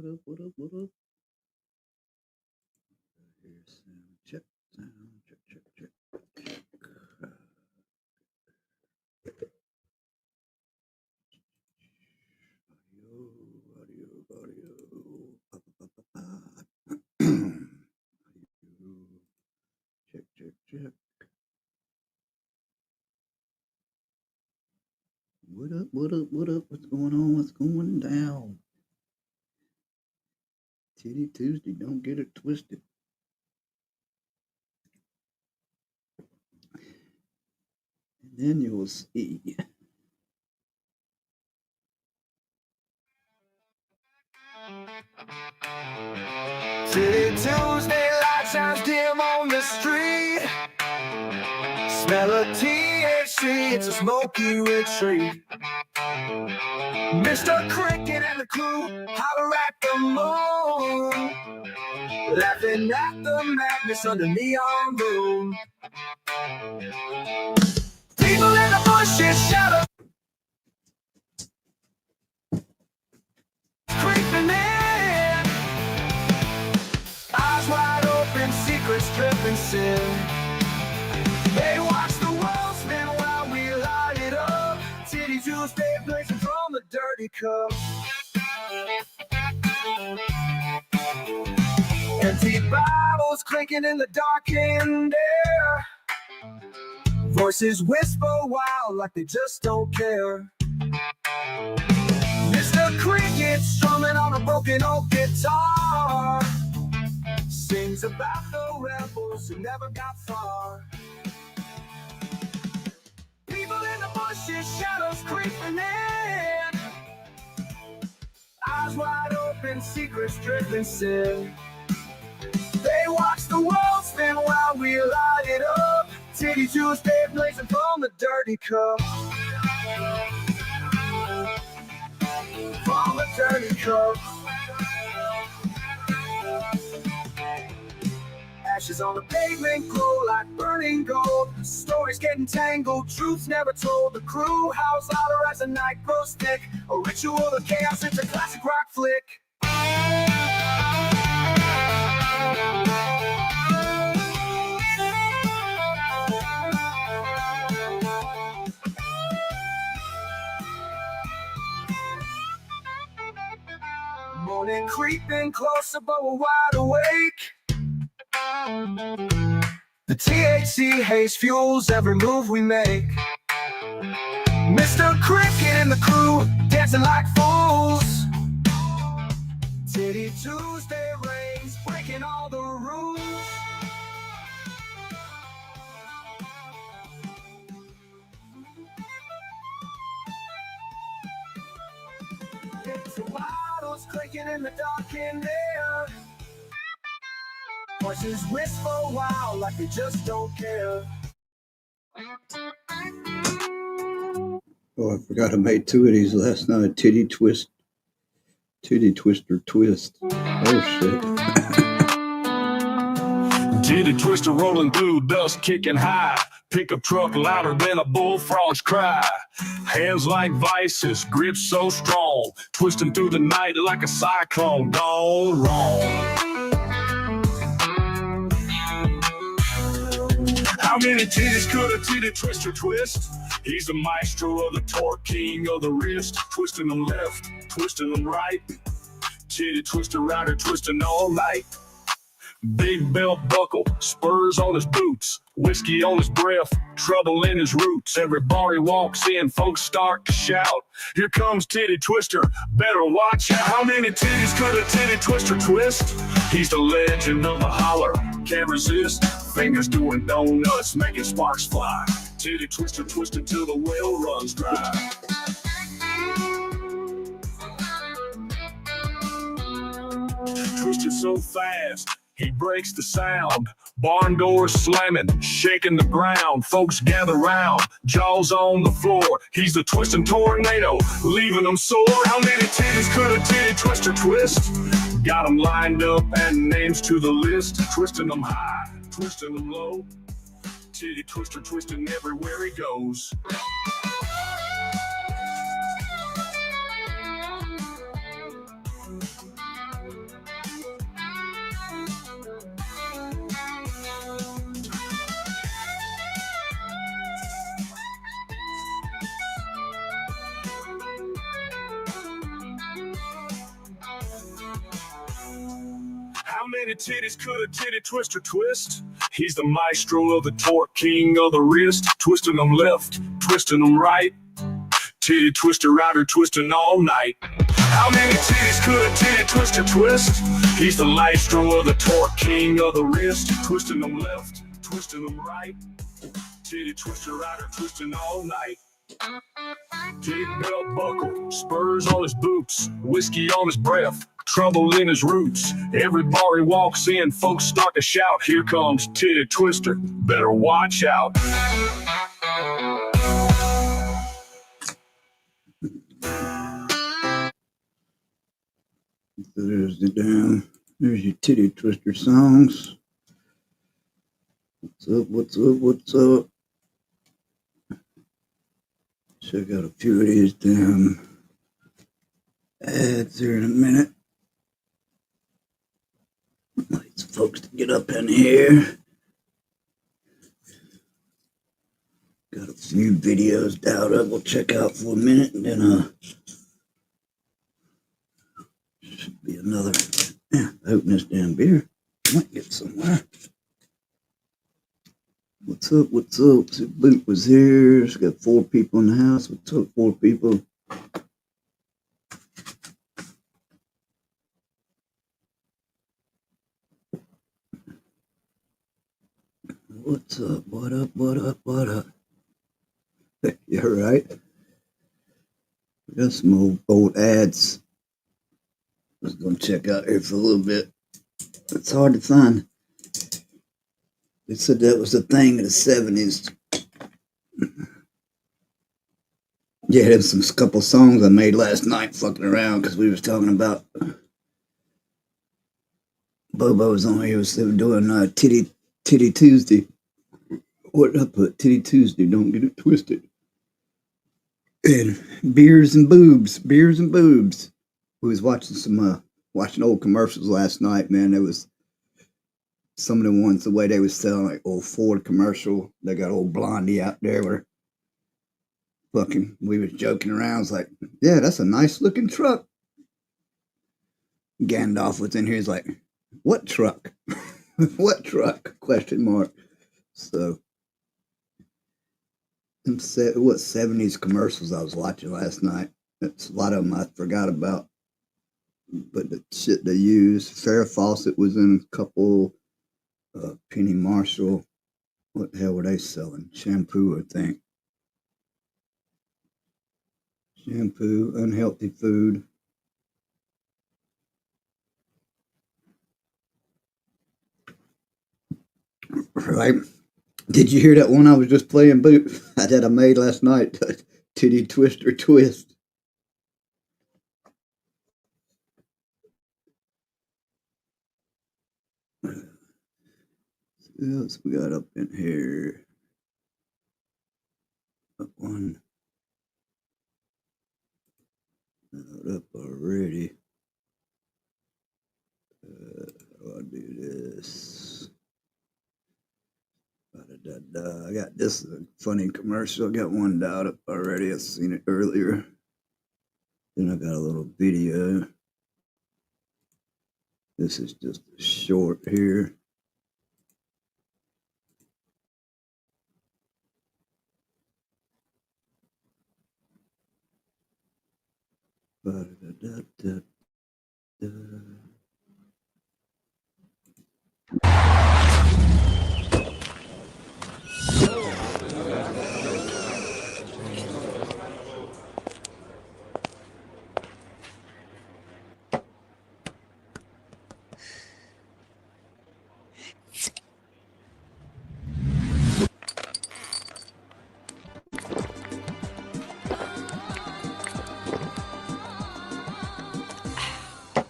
What up? What up? What up? Here's sound check. Sound check. Check. Check. Audio. Audio. Check. Check. Check. What up? What up? What up? What's going on? What's going down? Titty Tuesday. Don't get it twisted. And then you'll see. Titty Tuesday, light shines dim on the street. Smell of THC, it's a smoky retreat. Mr. Cricket and the crew holler at the moon, laughing at the madness under neon moon. People in the bushes shadow creeping in, eyes wide open, secrets dripping sin. They watch the world spin while we light it up. Titty Tuesday blazing from the dirty cup. Empty Bibles clinking in the darkened air. Voices whisper wild like they just don't care. Mr. Cricket strumming on a broken oak guitar sings about the rebels who never got far. People in the bushes, shadows creeping in, eyes wide open, secrets dripping sin. They watch the world spin while we light it up. Titty Tuesday blazing from the dirty cup. From the dirty cup. Ashes on the pavement glow like burning gold. Stories getting tangled, truths never told. The crew house louder as the night grows thick. A ritual of chaos, it's a classic rock flick. Morning creeping closer, but we're wide awake. The THC haze fuels every move we make. Mr. Cricket and the crew dancing like fools. Titty Tuesday reigns, breaking all the rules. It's waddles clinking in the darkened air. Voices whisper wild like they just don't care. Oh, I forgot I made two of these last night. Titty Twister Twist. Oh shit. Titty Twister rolling through, dust kicking high. Pickup truck louder than a bullfrog's cry. Hands like vices, grip so strong. Twisting through the night like a cyclone gone wrong. How many titties could a Titty Twister twist? He's the maestro of the torque, king of the wrist. Twisting them left, twisting them right. Titty Twister rider twisting all night. Big belt buckle, spurs on his boots, whiskey on his breath, trouble in his roots. Every bar he walks in, folks start to shout, here comes Titty Twister, better watch out. How many titties could a Titty Twister twist? He's the legend of the holler, can't resist. Fingers doing donuts, making sparks fly. Titty Twister twisted till the well runs dry. Twisted so fast, he breaks the sound. Barn doors slamming, shaking the ground. Folks gather round, jaws on the floor. He's the twisting tornado, leaving them sore. How many titties could a Titty Twister twist? Got them lined up and names to the list. Twisting them high, twisting them low. Titty Twister twisting everywhere he goes. many titties could a titty twister twist? He's the maestro of the torque, king of the wrist, twisting them left, twisting them right. Titty twister rider twisting all night. How many titties could a titty twister twist? He's the maestro of the torque, king of the wrist, twisting them left, twisting them right. Titty twister rider twisting all night. Titty belt buckle, spurs on his boots, whiskey on his breath, trouble in his roots. Every bar he walks in, folks start to shout, here comes Titty Twister, better watch out. There's your Titty Twister songs. What's up? Check out a few of these damn ads here in a minute. Wait for folks to get up in here. Got a few videos dialed up we'll check out for a minute, and then should be another. Open this damn beer. Might get somewhere. What's up? See, Boot was here. She's got 4 people in the house. What's up, 4 people? What's up? What up? You're right. We got some old ads. I was going to check out here for a little bit. It's hard to find. They said that was a thing in the 70s. Yeah, there's some couple songs I made last night fucking around because we was talking about Bobo was on here. They were doing Titty Tuesday. What did I put? Titty Tuesday, don't get it twisted. And beers and boobs. We was watching watching old commercials last night, man. There was some of the ones, the way they was selling, like old Ford commercial. They got old Blondie out there where we was joking around. It's like, yeah, that's a nice looking truck. Gandalf was in here. He's like, what truck? What truck? Question mark. So, what 70s commercials I was watching last night. That's a lot of them I forgot about. But the shit they used. Farrah Fawcett was in a couple. Penny Marshall. What the hell were they selling? Shampoo, I think. Shampoo, unhealthy food. Right. Did you hear that one I was just playing, Boot? That I made last night. Titty Twister Twist. What else we got up in here? Up one. Not up already. I'll do this. I got this funny commercial. I got one dialed up already. I've seen it earlier. Then I got a little video. This is just a short here.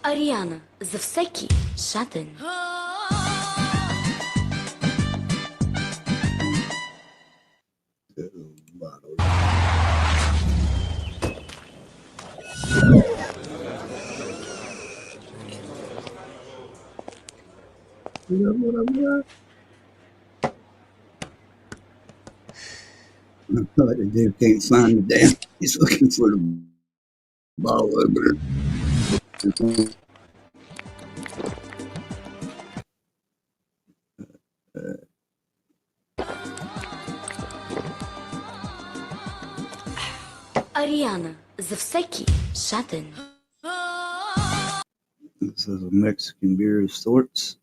Ariana, за всеки шатен. The dude can't find the damn. He's looking for the bottle opener. Ariana, Zavseki, Shatin. This is a Mexican beer of sorts.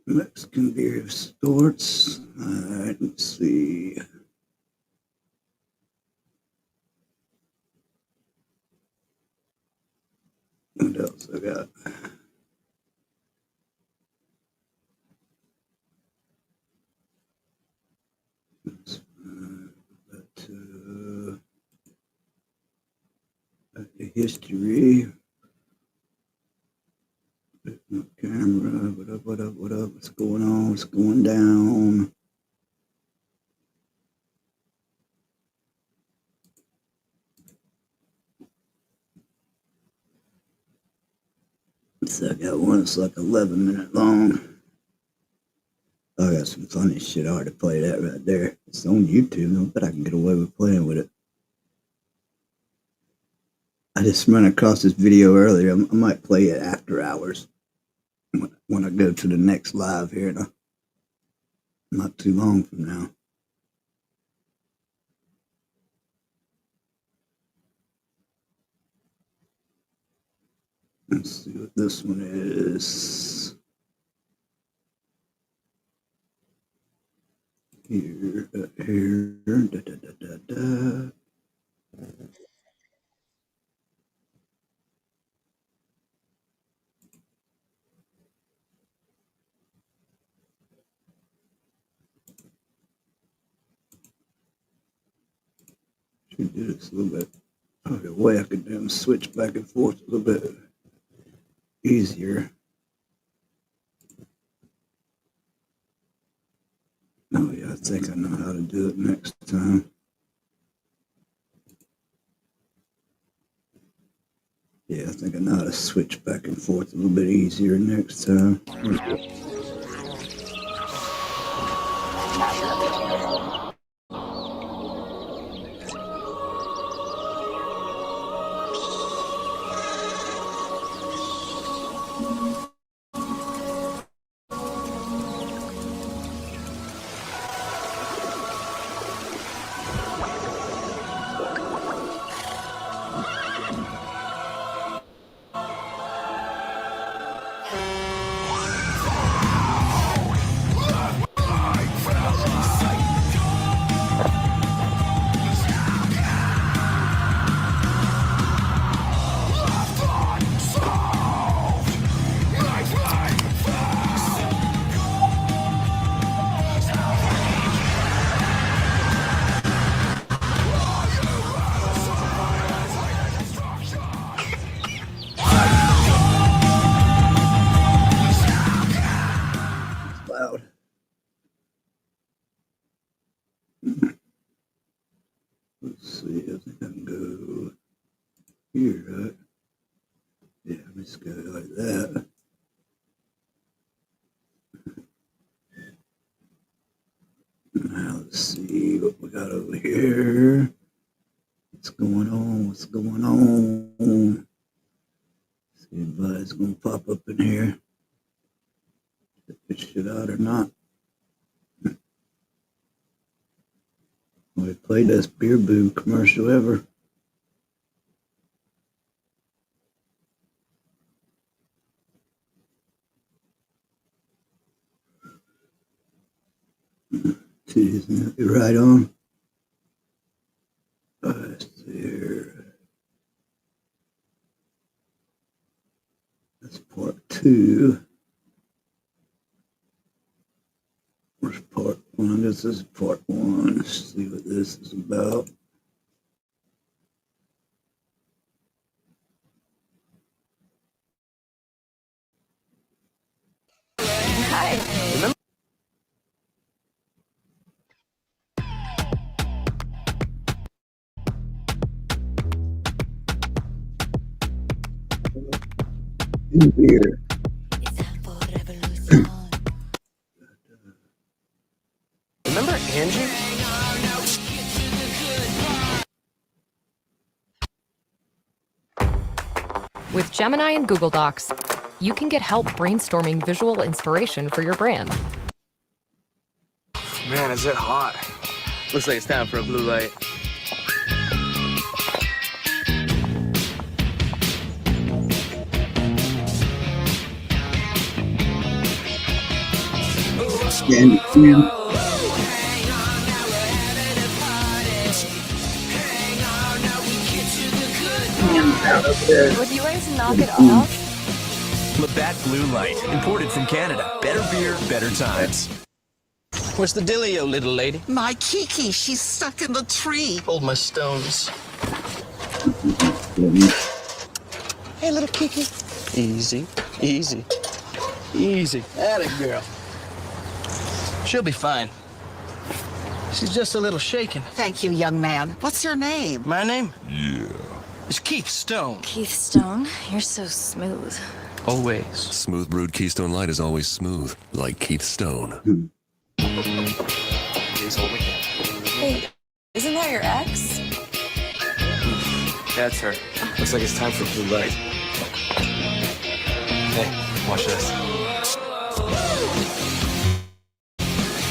Mexican beer of sorts. Alright, let's see. What else I got? The history. My camera. What up, what up, what up? What's going on? What's going down? So I got one that's like 11 minutes long. I got some funny shit. I already play that right there. It's on YouTube, but I can get away with playing with it. I just ran across this video earlier. I might play it after hours when I go to the next live here. Not too long from now. Let's see what this one is. Here, da, da, da, da, da. Should do this a little bit. Okay, way I could switch back and forth a little bit easier. Oh yeah, I think I know how to do it next time. Yeah, I think I know how to switch back and forth a little bit easier next time. Loud. Let's see, I think I can go here, right? Yeah, let's go like that. Now let's see what we got over here. What's going on? What's going on? See if anybody's gonna pop up in here. Check this shit out or not. We played this beer boo commercial ever. See, right on. Let's see here. That's part 2. Where's part 1? I guess this is part 1. Let's see what this is about. Hi. Beer. Remember Angie? With Gemini and Google Docs, you can get help brainstorming visual inspiration for your brand. Man, is it hot. Looks like it's time for a blue light. Stand in. Would you guys knock it off? Labatt Blue Light, imported from Canada. Better beer, better times. What's the dealio, little lady? My Kiki, she's stuck in the tree. Hold my stones. Hey, little Kiki. Easy, easy, easy. Atta girl. She'll be fine. She's just a little shaken. Thank you, young man. What's your name? My name? It's Keith Stone. Keith Stone, you're so smooth. Always. Smooth brewed Keystone Light is always smooth, like Keith Stone. Please hold me. Hey, isn't that your ex? That's her. Looks like it's time for blue light. Hey, watch this.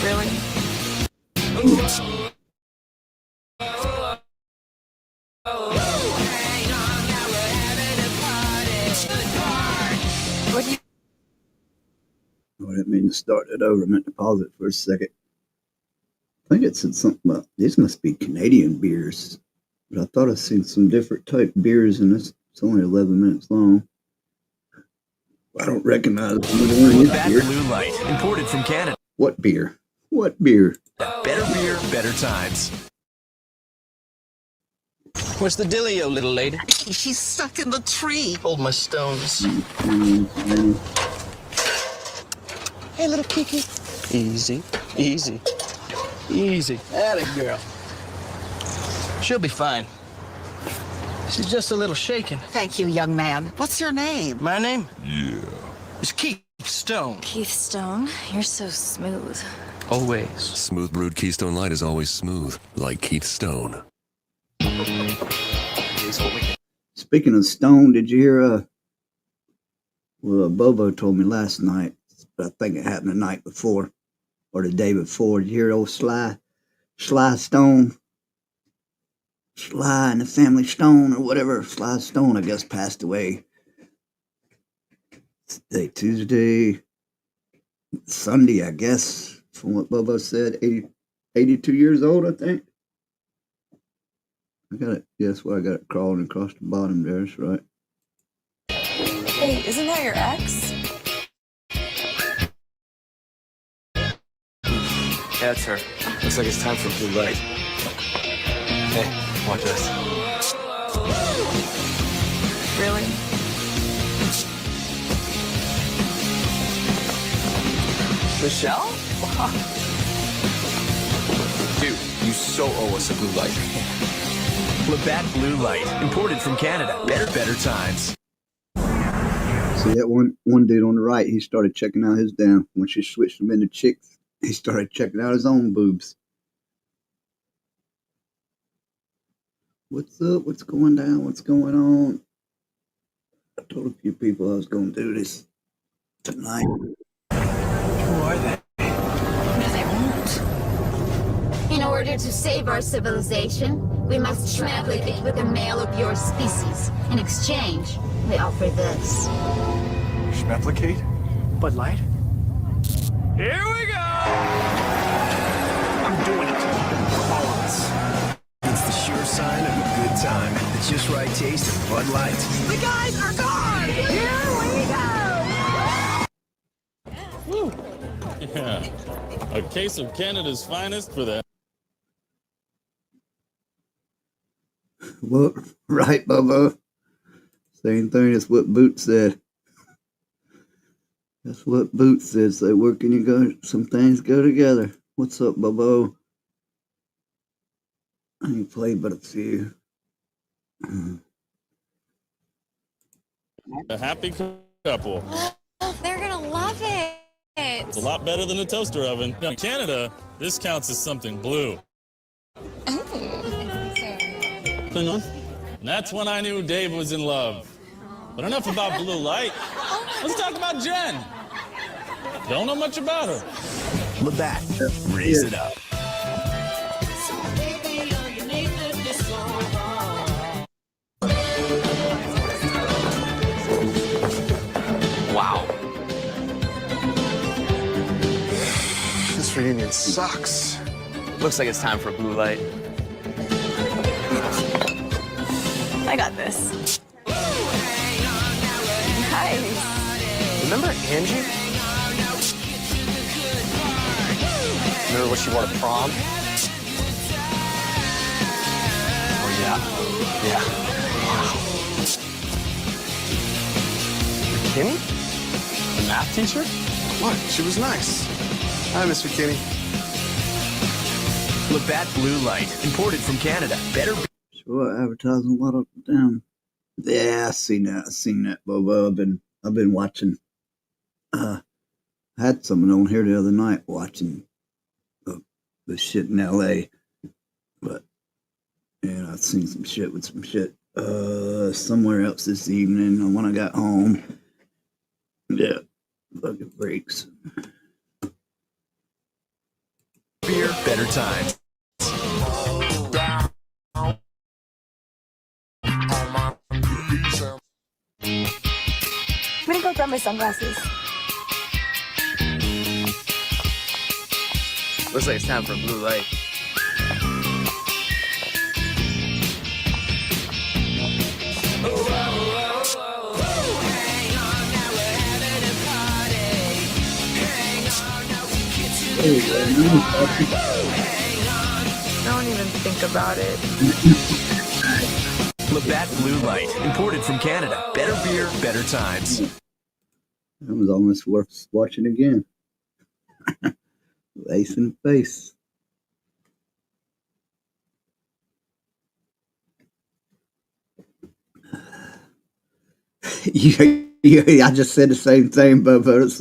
Really? What do you... Oh, I didn't mean to start it over. I meant to pause it for a second. I think it said something about these must be Canadian beers. But I thought I'd seen some different type beers, and it's only 11 minutes long. I don't recognize Labatt beer. Blue Light, imported from Canada. What beer? What beer? Better beer, better times. What's the dealio, little lady? She's stuck in the tree. Hold my stones. Hey, little Kiki. Easy, easy, easy. Atta girl. She'll be fine. She's just a little shaken. Thank you, young man. What's your name? My name? It's Keith Stone. Keith Stone, you're so smooth. Always. Smooth brewed Keystone Light is always smooth, like Keith Stone. Please hold me. Speaking of Stone, did you hear? Well, Bobo told me last night, but I think it happened the night before or the day before. Did you hear old Sly Stone? Sly and the Family Stone or whatever. Sly Stone, I guess, passed away. Today, Tuesday, Sunday, I guess, from what Bobo said, 82 years old, I think. I got it. Guess what? I got it crawling across the bottom there. That's right. Hey, isn't that your ex? That's her. Looks like it's time for blue light. Hey, watch this. Really? Michelle? Dude, you so owe us a blue light. Labatt Blue Light, imported from Canada. Better times. See that one dude on the right, he started checking out his damn, when she switched him into chicks, he started checking out his own boobs. What's up? What's going down? What's going on? I told a few people I was going to do this tonight. Who are they? In order to save our civilization, we must traffic with a male of your species. In exchange, we offer this. Schmeplicate? Bud Light? Here we go! I'm doing it for all of us. It's the sure sign of a good time. The just right taste of Bud Light. The guys are gone! Here we go! Yeah. A case of Canada's finest for that. Well, right, Bubba. Same thing as what Boots said. That's what Boots said. Say, where can you go? Some things go together. What's up, Bubba? I ain't played but a few. A happy couple. They're gonna love it. It's a lot better than a toaster oven. Now, in Canada, this counts as something blue. Hang on. And that's when I knew Dave was in love. But enough about blue light. Let's talk about Jen. Don't know much about her. Labatt, raise it up. So This reunion sucks. Looks like it's time for a blue light. I got this. Nice. Remember Angie? Remember when she wore to prom? Oh, yeah. Yeah. Wow. McKinney? The math teacher? What? She was nice. Hi, Miss McKinney. Labatt Blue Light, imported from Canada. Better be. Sure, advertising a lot of damn. Yeah, I seen that, Bobo. I've been watching. I had someone on here the other night watching the shit in L.A. But yeah, I've seen some shit with some shit somewhere else this evening. And when I got home, yeah, fucking breaks. Beer, better times. I'm gonna go grab my sunglasses. Looks like it's time for a blue light. Don't even think about it. Labatt Blue Light, imported from Canada. Better beer, better times. That was almost worth watching again. Face in the face. I just said the same thing, but this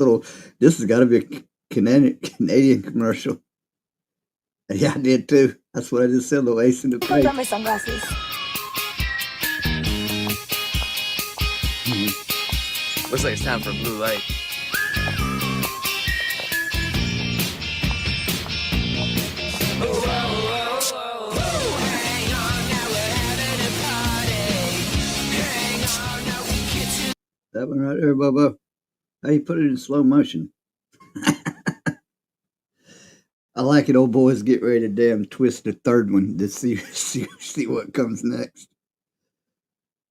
has got to be a Canadian commercial. Yeah, I did too. That's what I just said, the face in the Go face. grab my sunglasses. Looks like it's time for a blue light. That one right there, Bubba. How you put it in slow motion? I like it. Old boys get ready to damn twist the third one to see what comes next.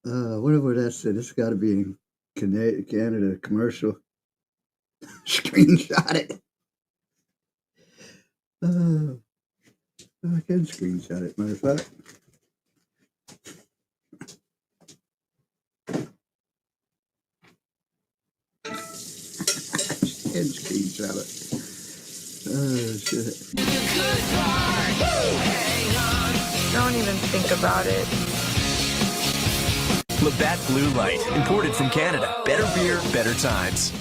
Whatever that said, it's got to be in Canada commercial. Screenshot it. I can screenshot it, matter of fact. Can screenshot it. Oh, shit. Don't even think about it. Labatt Blue Light, imported from Canada. Better beer, better times.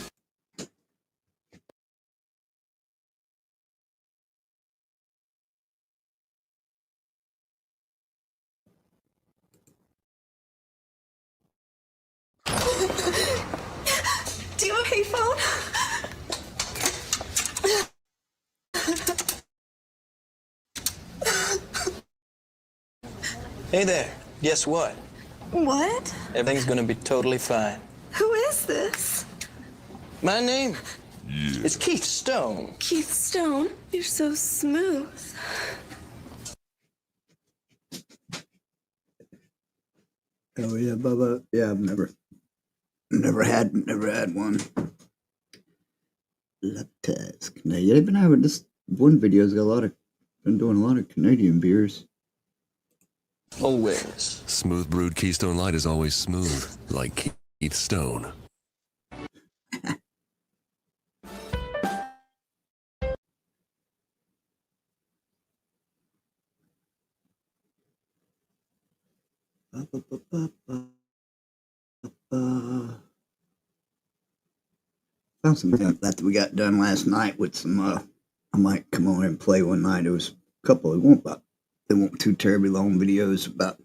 Do you have a payphone? Hey there. Guess what? What? Everything's gonna be totally fine. Who is this? My name is Keith Stone. Keith Stone. You're so smooth. Oh yeah, Bubba. Yeah, I've never had one. Love task. Now you've been having this one video's got been doing a lot of Canadian beers. Always. Smooth brewed Keystone Light is always smooth, like Keith Stone. Found some that we got done last night with some. I might come on and play one night. It was a couple. They weren't too terribly long videos about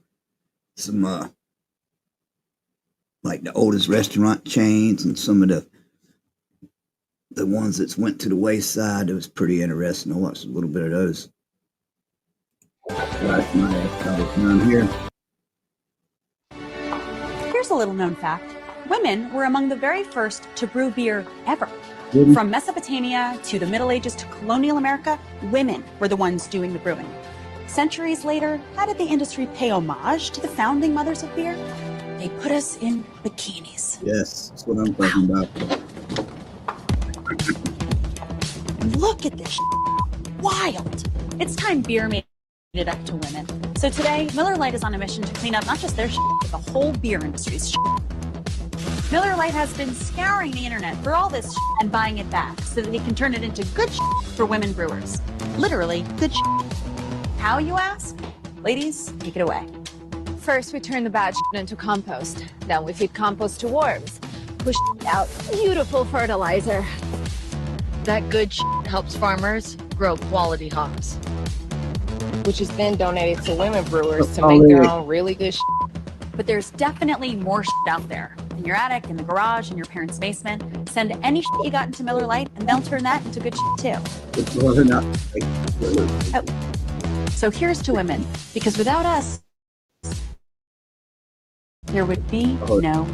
some like the oldest restaurant chains and some of the ones that went to the wayside. It was pretty interesting. I watched a little bit of those last night after I was down here. Here's a little known fact. Women were among the very first to brew beer ever. From Mesopotamia to the Middle Ages to colonial America, women were the ones doing the brewing. Centuries later, how did the industry pay homage to the founding mothers of beer? They put us in bikinis. Yes, that's what I'm talking about. Look at this wild. It's time beer made it up to women. So today, Miller Lite is on a mission to clean up not just their but the whole beer industry's Miller Lite has been scouring the internet for all this and buying it back so that they can turn it into good for women brewers. Literally, good How, you ask? Ladies, take it away. First, we turn the bad into compost. Then we feed compost to worms. Push out beautiful fertilizer. That good helps farmers grow quality hops, which is then donated to women brewers to make their own really good But there's definitely more out there. In your attic, in the garage, in your parents' basement. Send any you got into Miller Lite, and they'll turn that into good too. So here's to women, because without us, there would be no.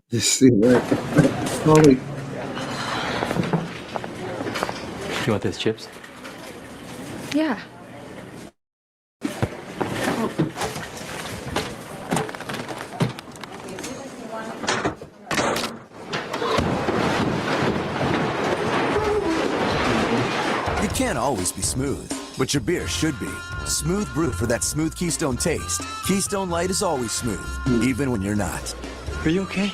Just see that. Holy. You want those chips? Yeah. It can't always be smooth, but your beer should be. Smooth brew for that smooth Keystone taste. Keystone Light is always smooth, even when you're not. Are you okay?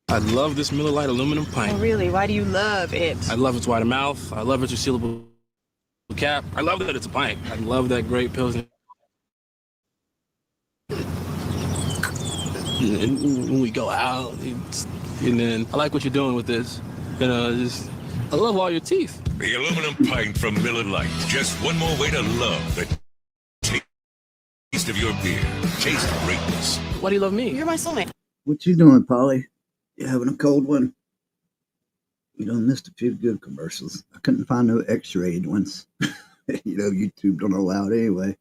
I love this Miller Lite aluminum pint. Oh, really? Why do you love it? I love its wide mouth. I love its resealable cap. I love that it's a pint. I love that great Pilsner. And when we go out, and then I like what you're doing with this. I love all your teeth. The aluminum pint from Miller Lite. Just one more way to love the taste of your beer. Taste greatness. Why do you love me? You're my soulmate. What you doing, Polly? You having a cold one? You done missed a few good commercials. I couldn't find no X-rated ones. YouTube don't allow it anyway.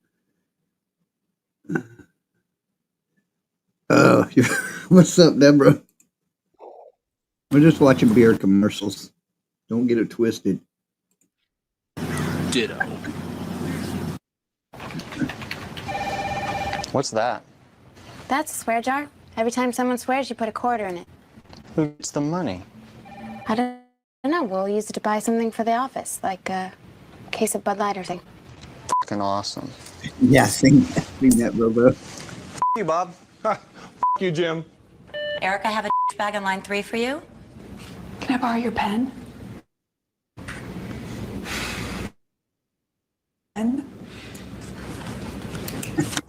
What's up, Deborah? We're just watching beer commercials. Don't get it twisted. Ditto. What's that? That's a swear jar. Every time someone swears, you put a quarter in it. Who gets the money? I don't know. We'll use it to buy something for the office, like a case of Bud Light or something. Fucking awesome. Yeah, sing that, Robo. F you, Bob. F you, Jim. Eric, I have a bag on line 3 for you. Can I borrow your pen?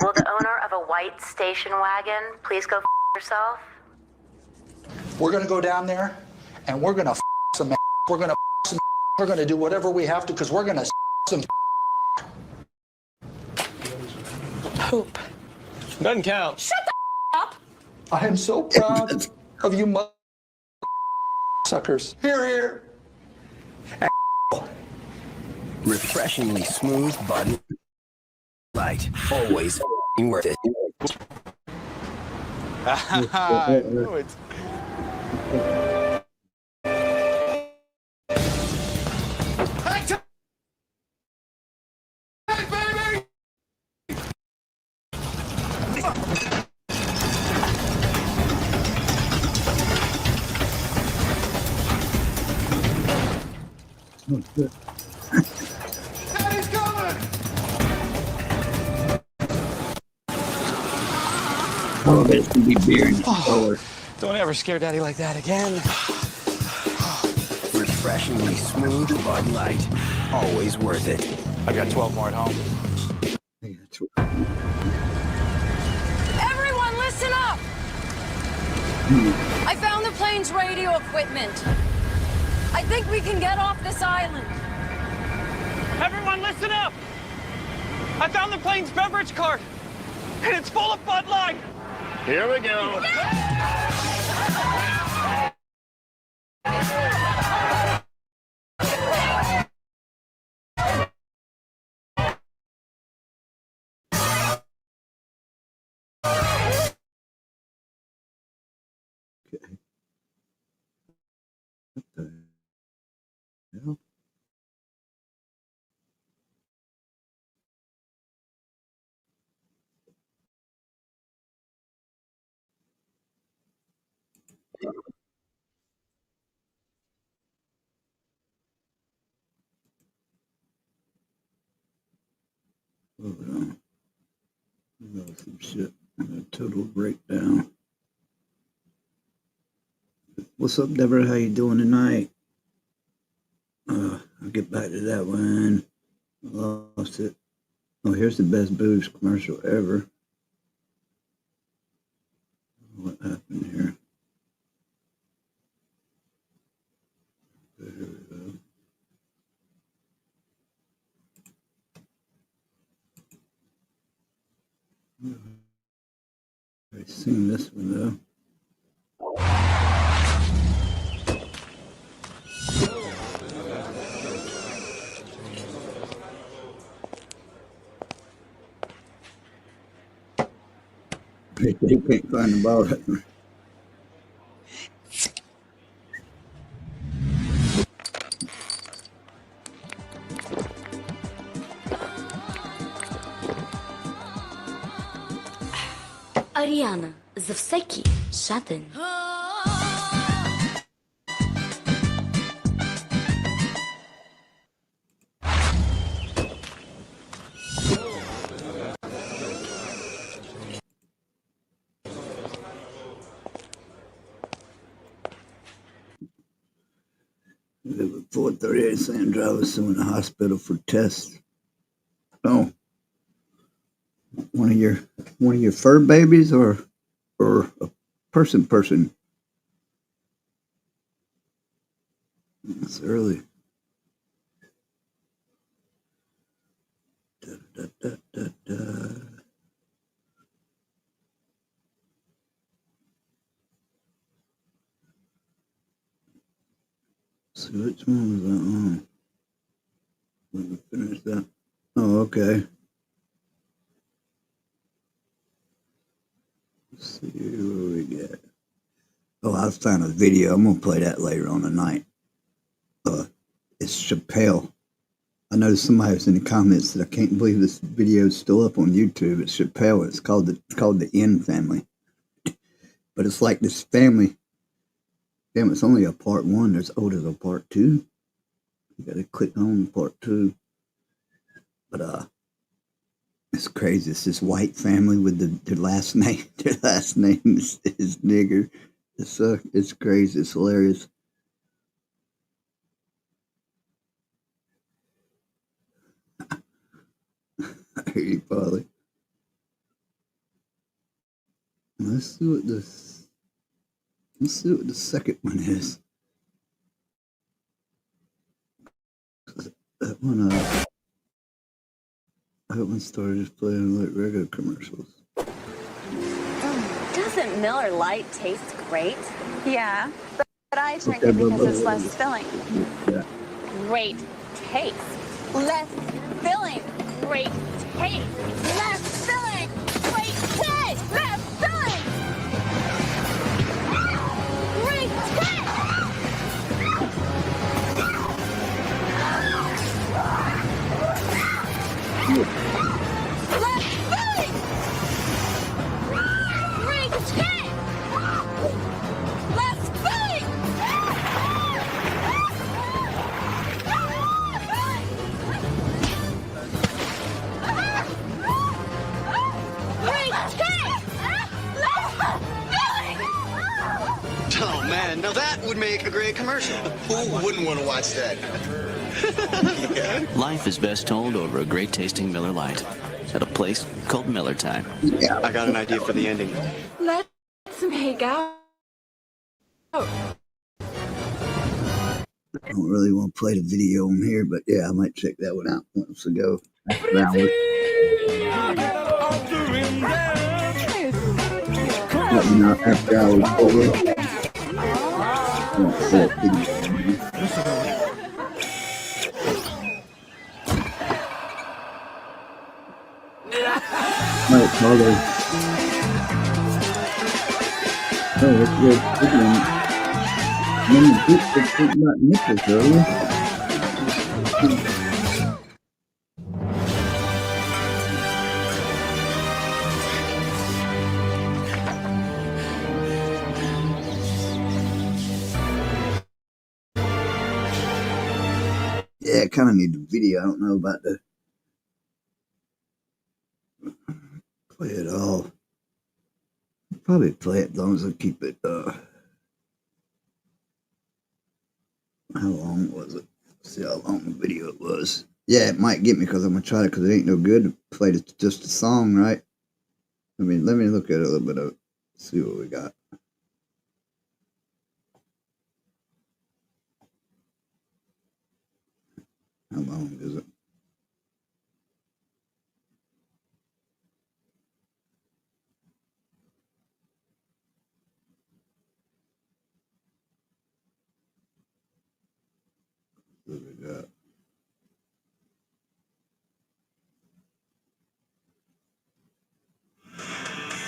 Will the owner of a white station wagon please go yourself? We're gonna go down there, and we're gonna some. We're gonna some. We're gonna do whatever we have to, because we're gonna some. Poop. Doesn't count. Shut the up. I am so proud of you, suckers. Here. Refreshingly smooth Bud Light. Always worth it. I knew it. Daddy's coming! Oh, there's gonna be beer in the color. Don't ever scare Daddy like that again. Refreshingly smooth Bud Light. Always worth it. I've got 12 more at home. Everyone, listen up! I found the plane's radio equipment. I think we can get off this island. Everyone, listen up! I found the plane's beverage cart, and it's full of Bud Light. Here we go. Okay. What the hell? Hold on. I got some shit. A total breakdown. What's up, Deborah? How you doing tonight? I'll get back to that one. I lost it. Oh, here's the best boobs commercial ever. What happened here? There we go. I've seen this one though. They can't find the ball. Ariana, Zavseki, Shatin. Live at 438 Sandra was in the hospital for tests. Oh, one of your fur babies or a person? It's early. Da, da, da, da, da. So which one was that on? Let me finish that. Oh, okay. Let's see what we get. Oh, I found a video. I'm gonna play that later on tonight. It's Chappelle. I noticed somebody was in the comments that I can't believe this video is still up on YouTube. It's Chappelle. It's called the N Family. But it's like this family. Damn, it's only a part one. There's a part two. You gotta click on part two. But it's crazy. It's this white family with their last name. Their last name is nigger. It's crazy. It's hilarious. I hear you, Polly. Let's see what the second one is. That one started just playing like regular commercials. Doesn't Miller Lite taste great? Yeah, but I drink it because it's less filling. Yeah. Great taste. Less filling. Great taste. Less filling. Great taste. Less filling. Great taste. Less filling. Great taste. Less filling. Oh man, now that would make a great commercial. Who wouldn't want to watch that? Life is best told over a great tasting Miller Lite at a place called Miller Time. Yeah, I got an idea for the ending. Let's make out. I don't really want to play the video on here, but yeah, I might check that one out once ago. After I was over. Oh, it's good. Many people about nipples earlier. Yeah, I kind of need the video. I don't know about the play it all. Probably play it as long as I keep it. How long was it? See how long the video it was. Yeah, it might get me because I'm gonna try it because it ain't no good to play just a song, right? I mean, let me look at a little bit of it. See what we got. How long is it? What we got?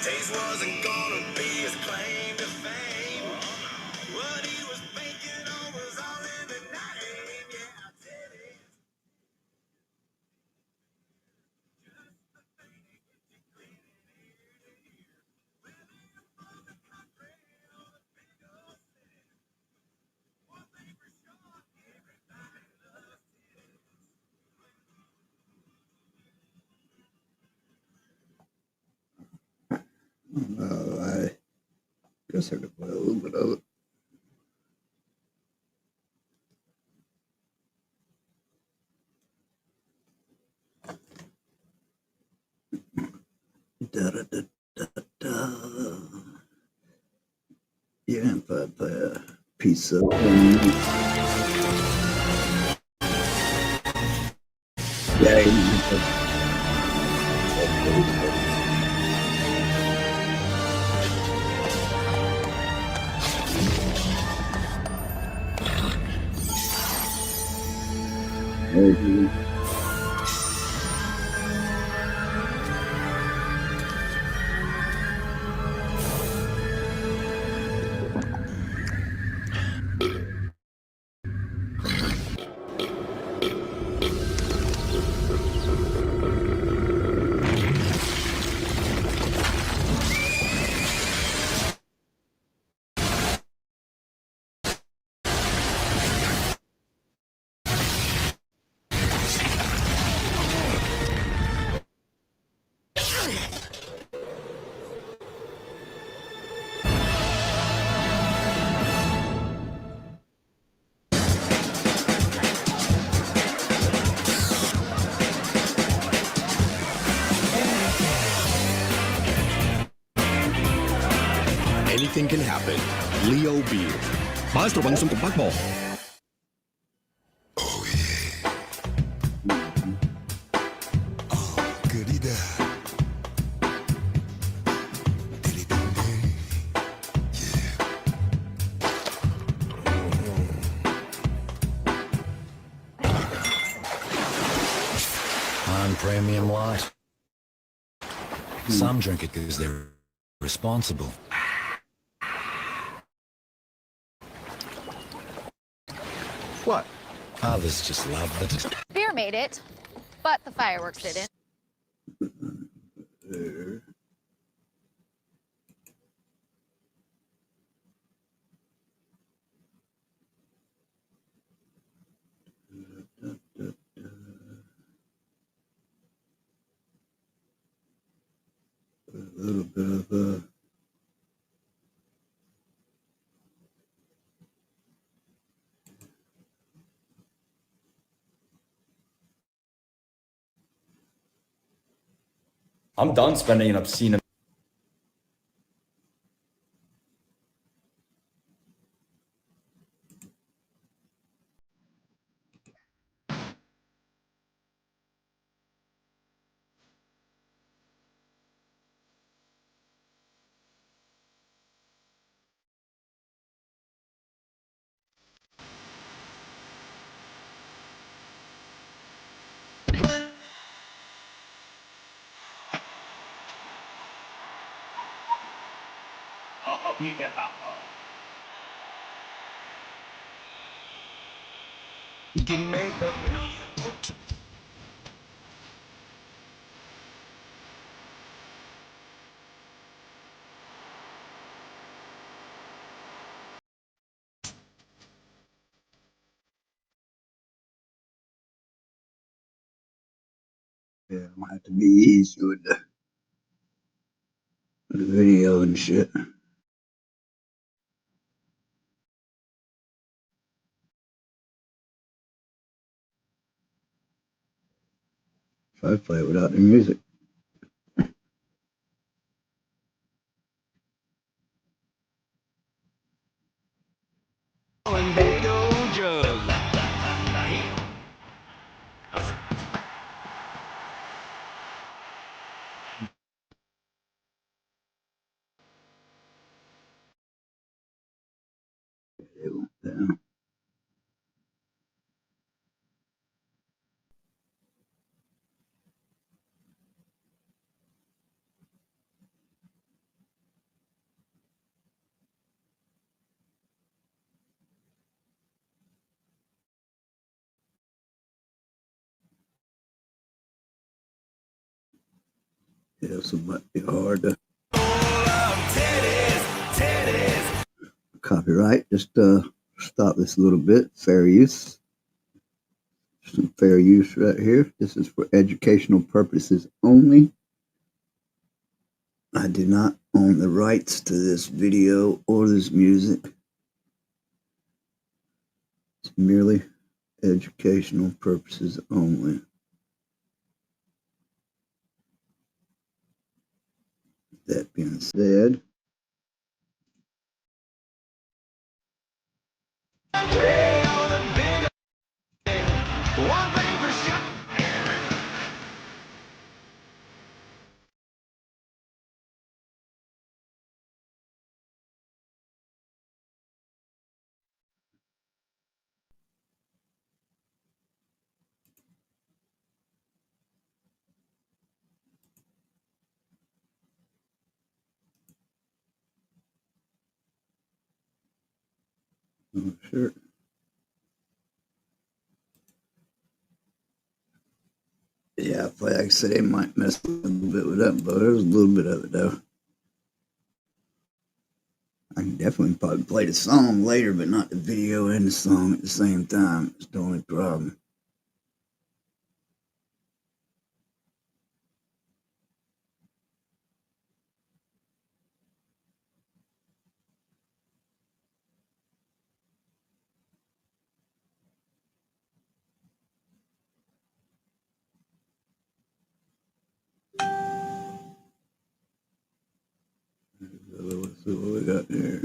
Taste wasn't gonna be his claim to fame. What he was thinking of was all in the name. Yeah, Titty. I guess I could play a little bit of it. Da, da, da, da, da. Yeah, if I play a piece of yeah. Anything can happen. Leo Beer. Maestro, vamos a un compacto. On premium lot. Some drink it because they're responsible. What? Others just love the... Beer made it, but the fireworks didn't. There. A little bit of I'm done spending an obscene amount. Yeah, it might have to be easy with the video and shit. If I play it without the music. Yeah. Yeah, so it might be hard to copyright. Just stop this a little bit. Fair use. Some fair use right here. This is for educational purposes only. I do not own the rights to this video or this music. It's merely educational purposes only. That being said, oh, sure. Yeah, like I said, it might mess a little bit with that, but there's a little bit of it though. I can definitely probably play the song later, but not the video and the song at the same time. It's the only problem. Let's see what we got here.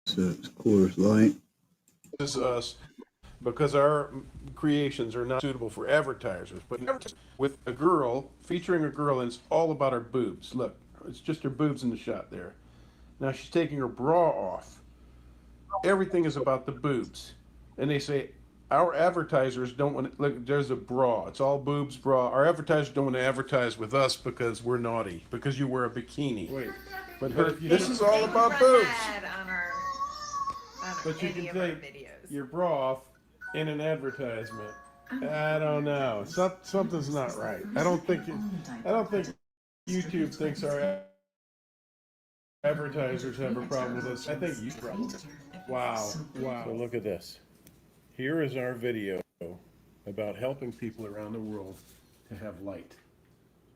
So it's Coors Light. This is us because our creations are not suitable for advertisers. But with a girl, featuring a girl, and it's all about her boobs. Look, it's just her boobs in the shot there. Now she's taking her bra off. Everything is about the boobs. And they say, our advertisers don't want to, look, there's a bra. It's all boobs, bra. Our advertisers don't want to advertise with us because we're naughty, because you wear a bikini. Wait, but this is all about boobs. But you can take your bra off in an advertisement. I don't know. Something's not right. I don't think YouTube thinks our advertisers have a problem with us. I think you problem. Wow. So look at this. Here is our video about helping people around the world to have light.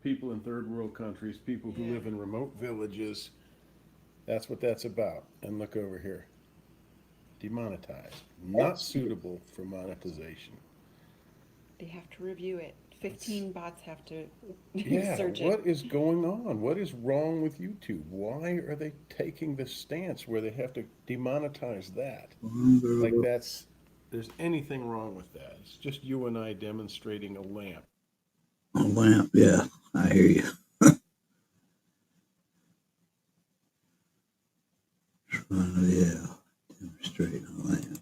People in third world countries, people who live in remote villages. That's what that's about. And look over here. Demonetized. Not suitable for monetization. They have to review it. 15 bots have to search it. What is going on? What is wrong with YouTube? Why are they taking this stance where they have to demonetize that? Like there's anything wrong with that. It's just you and I demonstrating a lamp. A lamp, yeah, I hear you. Yeah, demonstrating a lamp.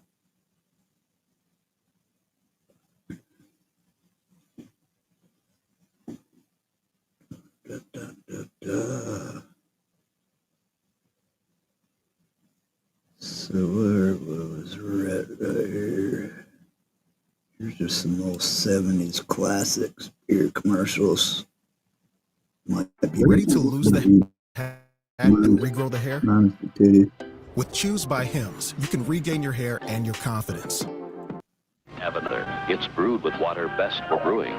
So where was right here? Here's just some old 70s classics, beer commercials. Might be Ready to lose the hat and regrow the hair? Titty. With Choose by Hims, you can regain your hair and your confidence. Have another. It's brewed with water best for brewing.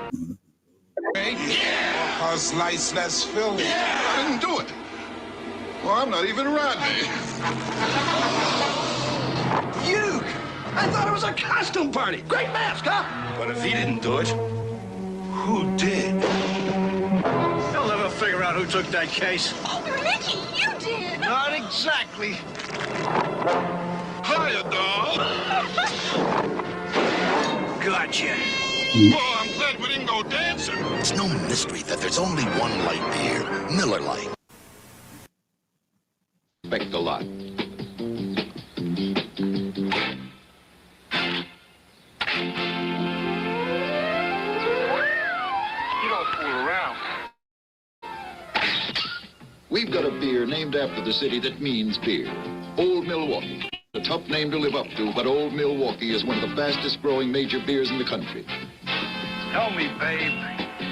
Cause life's less filling. I didn't do it. Well, I'm not even Rodney. You! I thought it was a costume party. Great mask, huh? But if he didn't do it, who did? They'll never figure out who took that case. Oh, Ricky, you did! Not exactly. Hiya, doll. Gotcha. Well, I'm glad we didn't go dancing. It's no mystery that there's only one light beer, Miller Lite. Expect a lot. You don't fool around. We've got a beer named after the city that means beer. Old Milwaukee. A tough name to live up to, but Old Milwaukee is one of the fastest growing major beers in the country. Tell me, babe,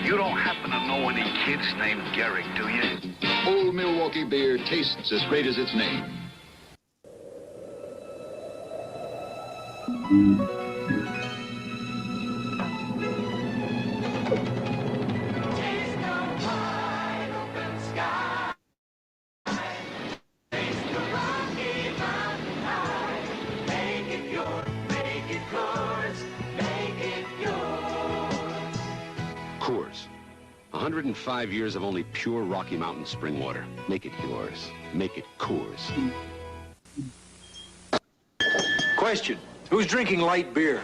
you don't happen to know any kids named Garrick, do you? Old Milwaukee beer tastes as great as its name. Coors. 105 years of only pure Rocky Mountain spring water. Make it yours. Make it Coors. Question. Who's drinking light beer?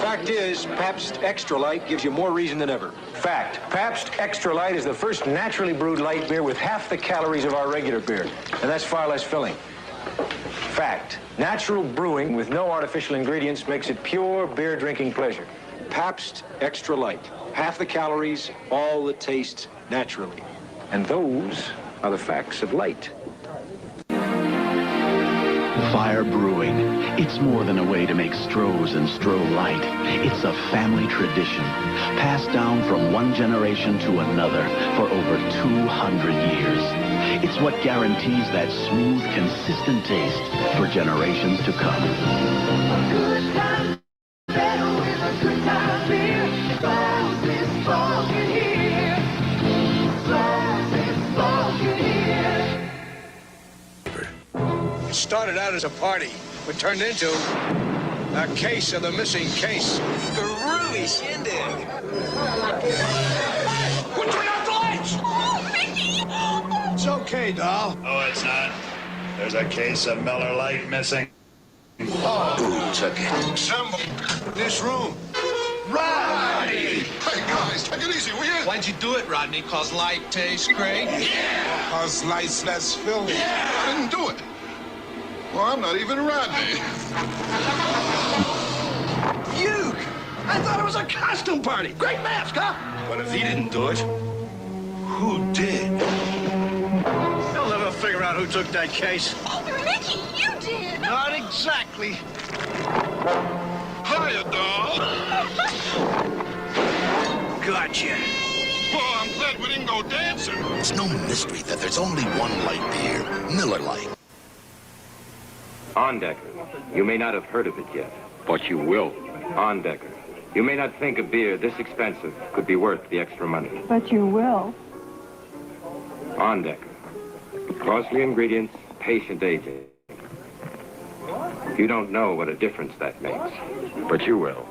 Fact is, Pabst Extra Light gives you more reason than ever. Fact. Pabst Extra Light is the first naturally brewed light beer with half the calories of our regular beer. And that's far less filling. Fact. Natural brewing with no artificial ingredients makes it pure beer drinking pleasure. Pabst Extra Light. Half the calories, all the taste naturally. And those are the facts of light. Fire Brewing. It's more than a way to make Stroh's and Stroh Light. It's a family tradition, passed down from one generation to another for over 200 years. It's what guarantees that smooth, consistent taste for generations to come. Good times, better with a good time beer. Stroh's is spoken here. Stroh's is spoken here. It started out as a party, but turned into a case of the missing case. Groovy shindig. We'll turn out the lights! Oh, Ricky! It's okay, doll. Oh, it's not. There's a case of Miller Lite missing. Who took it? Assemble this room. Rodney! Hey, guys, take it easy, will you? Why'd you do it, Rodney? 'Cause light tastes great? Yeah! Cause life's less filling. Yeah! I didn't do it. Well, I'm not even Rodney. You! I thought it was a costume party. Great mask, huh? But if he didn't do it, who did? They'll never figure out who took that case. Oh, Ricky, you did! Not exactly. Hiya, doll. Gotcha. Well, I'm glad we didn't go dancing. It's no mystery that there's only one light beer, Miller Lite. Ondecker. You may not have heard of it yet, but you will. Ondecker. You may not think a beer this expensive could be worth the extra money. But you will. Ondecker. Costly ingredients, patient aging. You don't know what a difference that makes, but you will.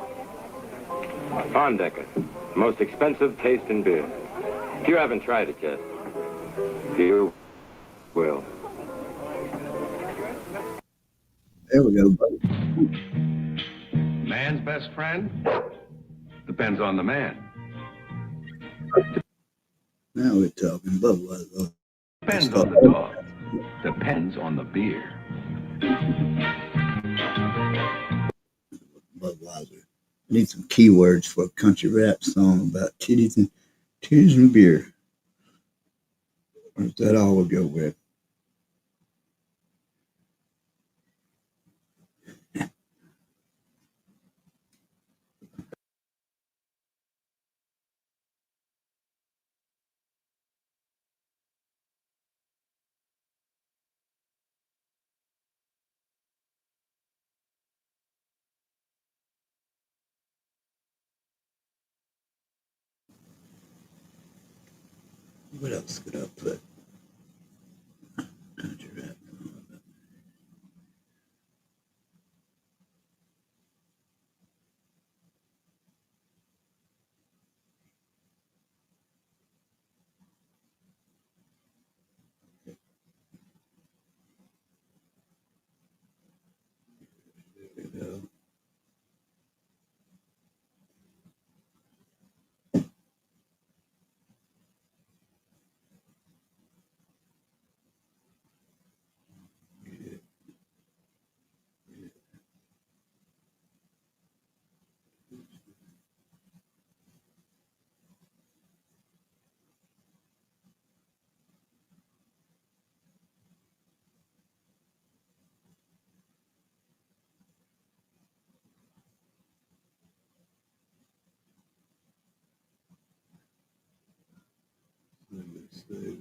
Ondecker. Most expensive taste in beer. If you haven't tried it yet, you will. There we go, buddy. Man's best friend? Depends on the man. Now we're talking Budweiser. Depends on the dog. Depends on the beer. Budweiser. I need some keywords for a country rap song about titties and beer. That all we'll go with. What else could I put?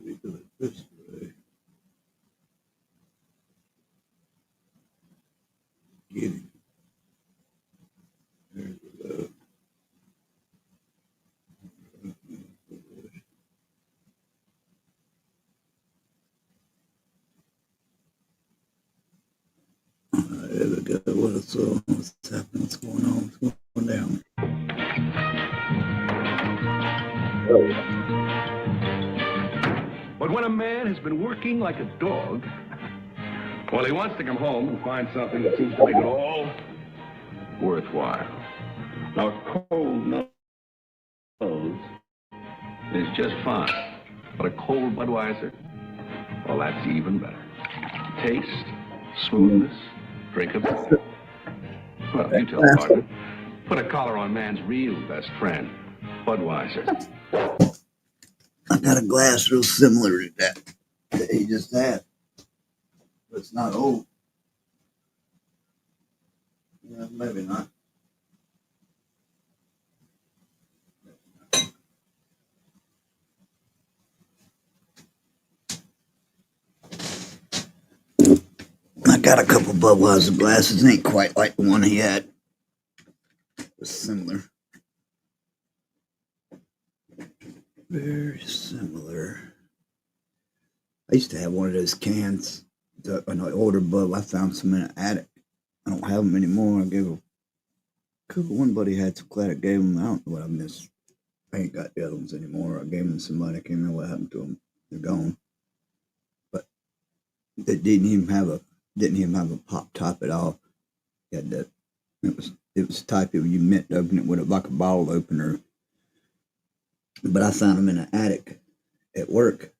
We do it this way. Get it. There's the love. There we go. What's happening? What's going on? What's going down? But when a man has been working like a dog, well, he wants to come home and find something that seems to make it all worthwhile. Now, a cold nose is just fine, but a cold Budweiser, well, that's even better. Taste, smoothness, drinkability. Well, you tell the partner. Put a collar on man's real best friend, Budweiser. I got a glass real similar to that he just had. But it's not old. Yeah, maybe not. I got a couple Budweiser glasses. Ain't quite like the one he had. It's similar. Very similar. I used to have one of those cans, an older Bud. I found some in an attic. I don't have them anymore. I gave a couple. One buddy had some glad I gave them. I don't know what I missed. I ain't got the other ones anymore. I gave them to somebody. I can't remember what happened to them. They're gone. But they didn't even have a pop top at all. It had that. It was type of you meant to open it with like a bottle opener. But I found them in an attic at work,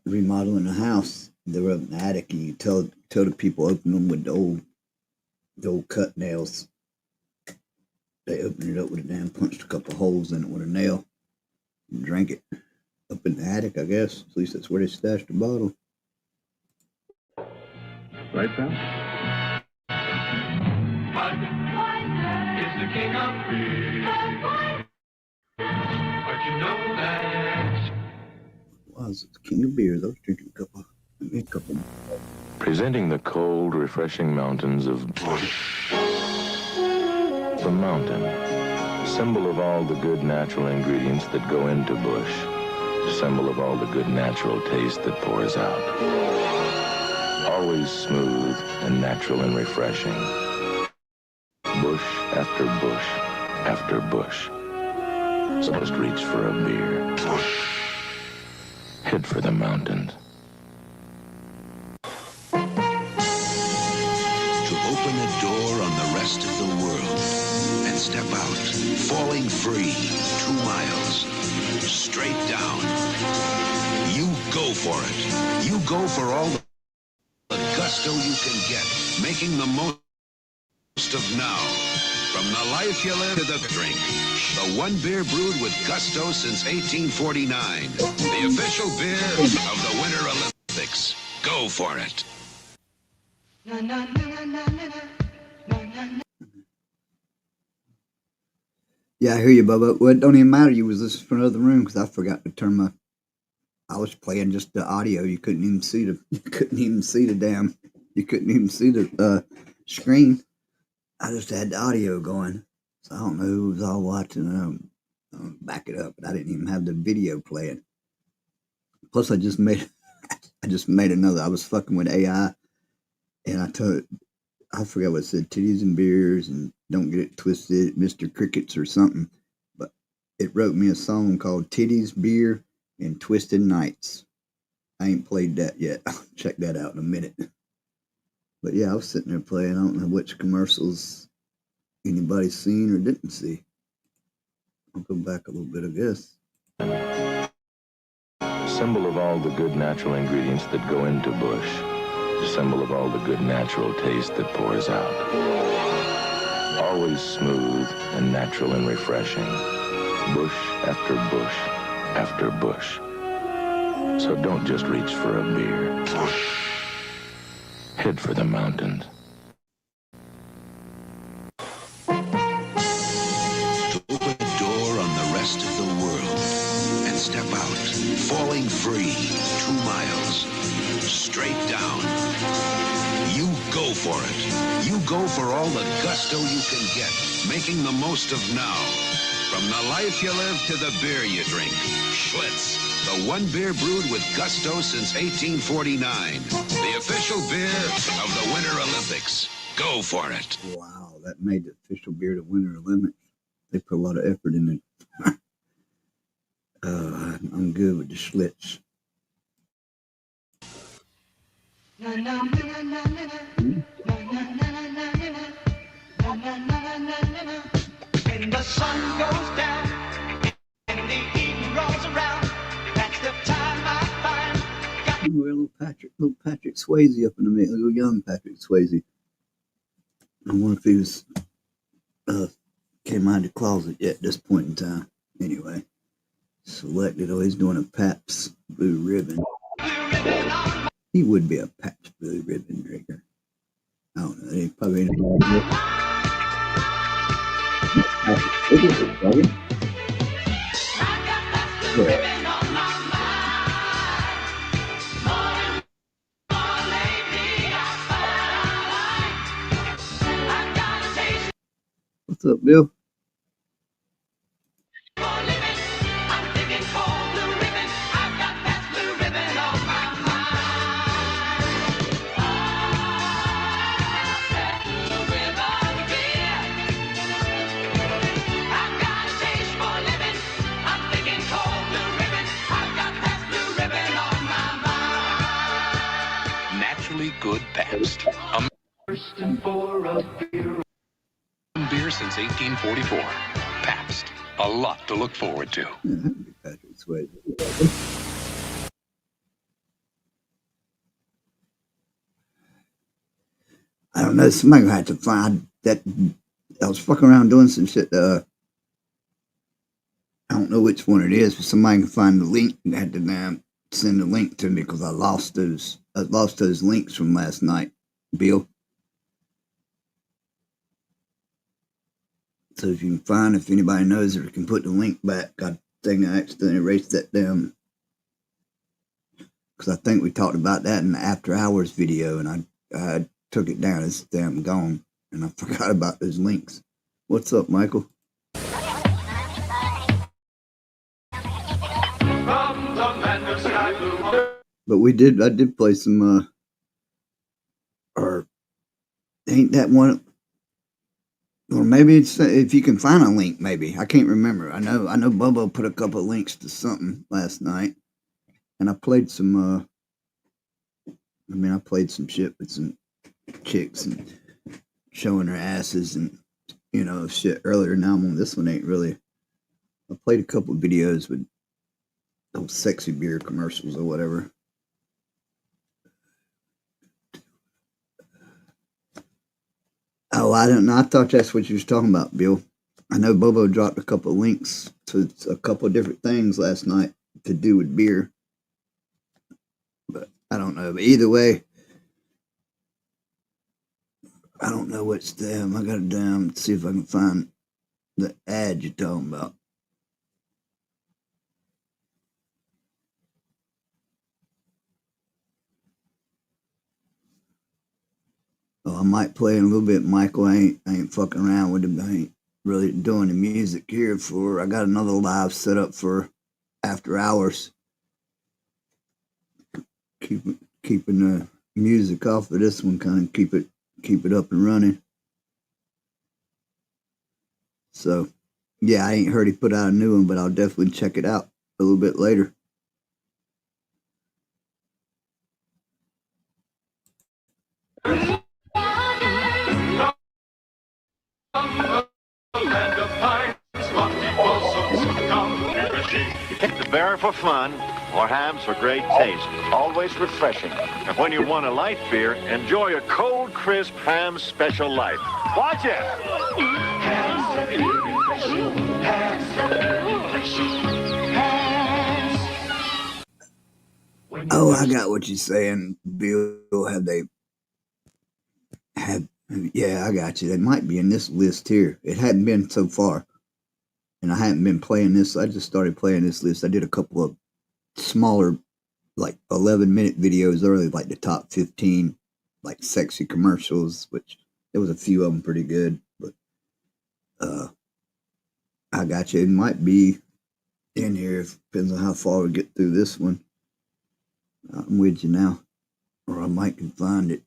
remodeling a house. They were in the attic, and you tell the people open them with the old cut nails. They opened it up with a damn, punched a couple holes in it with a nail, and drank it up in the attic. I guess at least that's where they stashed the bottle. Right, pal? Budweiser is the king of beer. But you know that. Was it the king of beers? I was drinking a couple. Presenting the cold, refreshing mountains of Bush. The mountain, symbol of all the good natural ingredients that go into Bush. Symbol of all the good natural taste that pours out. Always smooth and natural and refreshing. Bush after bush after bush. So just reach for a beer. Head for the mountains. To open a door on the rest of the world and step out, falling free, 2 miles, straight down. You go for it. You go for all the gusto you can get, making the most of now. From the life you live to the drink. The one beer brewed with gusto since 1849. The official beer of the Winter Olympics. Go for it. Yeah, I hear you, Bubba. Well, it don't even matter. You was listening from another room because I forgot to turn my. I was playing just the audio. You couldn't even see the. You couldn't even see the damn. You couldn't even see the screen. I just had the audio going, so I don't know who was all watching. Back it up, but I didn't even have the video playing. Plus, I just made another. I was fucking with AI, and I forgot what it said, titties and beers, and don't get it twisted, Mr. Crickets or something. But it wrote me a song called Titties, Beer, and Twisted Nights. I ain't played that yet. I'll check that out in a minute. But yeah, I was sitting there playing. I don't know which commercials anybody seen or didn't see. I'll go back a little bit, I guess. Symbol of all the good natural ingredients that go into bush. The symbol of all the good natural taste that pours out. Always smooth and natural and refreshing. Bush after bush after bush. So don't just reach for a beer. Head for the mountains. Open the door on the rest of the world and step out, falling free, 2 miles, straight down. You go for it. You go for all the gusto you can get, making the most of now. From the life you live to the beer you drink. Schlitz, the one beer brewed with gusto since 1849. The official beer of the Winter Olympics. Go for it. Wow, that made the official beer of the Winter Olympics. They put a lot of effort in it. I'm good with the Schlitz. When the sun goes down and the evening rolls around, that's the time I find. Ooh, little Patrick Swayze up in the middle, little young Patrick Swayze. I wonder if he was came out of the closet yet at this point in time. Anyway, selected. Oh, he's doing a Pabst Blue Ribbon. He would be a Pabst Blue Ribbon drinker. I don't know. He probably ain't. What's up, Bill? Naturally good Pabst. Beer since 1844. Pabst. A lot to look forward to. Patrick Swayze. I don't know. Somebody gonna have to find that. I was fucking around doing some shit. I don't know which one it is, but somebody can find the link and had to send the link to me because I lost those. I lost those links from last night, Bill. So if you can find, if anybody knows or can put the link back, I think I accidentally erased that down because I think we talked about that in the after hours video, and I took it down. It's damn gone, and I forgot about those links. What's up, Michael? But I did play some, or ain't that one? Or maybe it's if you can find a link. Maybe I can't remember. I know Bubba put a couple of links to something last night, and I played some. I played some shit with some chicks and showing their asses and shit earlier. Now I'm on this one. Ain't really. I played a couple of videos with those sexy beer commercials or whatever. Oh, I don't know. I thought that's what you was talking about, Bill. I know Bobo dropped a couple of links to a couple of different things last night to do with beer, but I don't know. But either way, I don't know what's them. I got it down. Let's see if I can find the ad you're talking about. Oh, I might play in a little bit, Michael. I ain't fucking around with it. I ain't really doing the music here for. I got another live set up for after hours. Keeping the music off of this one, kind of keep it up and running. So, yeah, I ain't heard he put out a new one, but I'll definitely check it out a little bit later. The bear for fun or hams for great taste. Always refreshing. And when you want a light beer, enjoy a cold, crisp ham special light. Watch it! Oh, I got what you're saying, Bill. Yeah, I got you. They might be in this list here. It hadn't been so far. And I hadn't been playing this. I just started playing this list. I did a couple of smaller, like 11-minute videos early, like the top 15, like sexy commercials, which there was a few of them pretty good. But I got you. It might be in here. Depends on how far we get through this one. I'm with you now. Or I might can find it.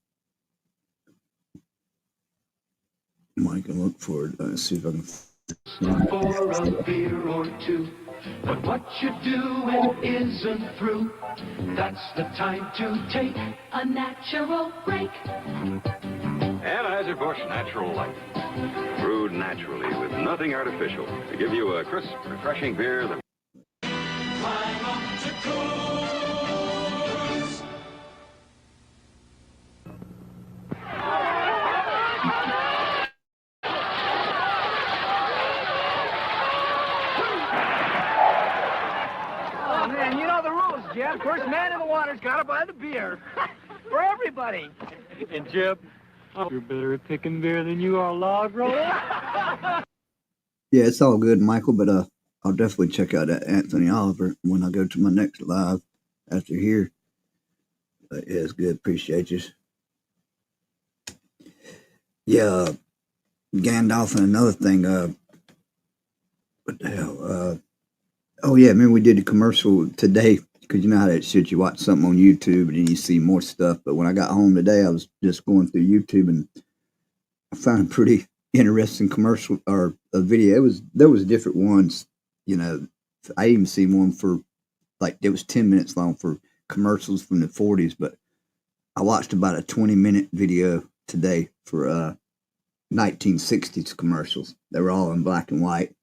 I can look for it. Let's see if I can. For a beer or two, but what you're doing isn't through. That's the time to take a natural break. Anheuser-Busch Natural Light. Brewed naturally with nothing artificial to give you a crisp, refreshing beer that... Climb up to Coors. Oh, man, you know the rules, Jeb. First man in the water's got to buy the beer. For everybody. And Jeb, you're better at picking beer than you are log roller. Yeah, it's all good, Michael, but I'll definitely check out that Anthony Oliver when I go to my next live after here. But yeah, it's good. Appreciate you. Yeah, Gandalf and another thing. What the hell? Oh yeah, remember we did the commercial today because you know how that shit. You watch something on YouTube and then you see more stuff. But when I got home today, I was just going through YouTube and I found a pretty interesting commercial or a video. There was different ones. You know, I even seen one for like it was 10 minutes long for commercials from the 40s. But I watched about a 20-minute video today for 1960s commercials. They were all in black and white.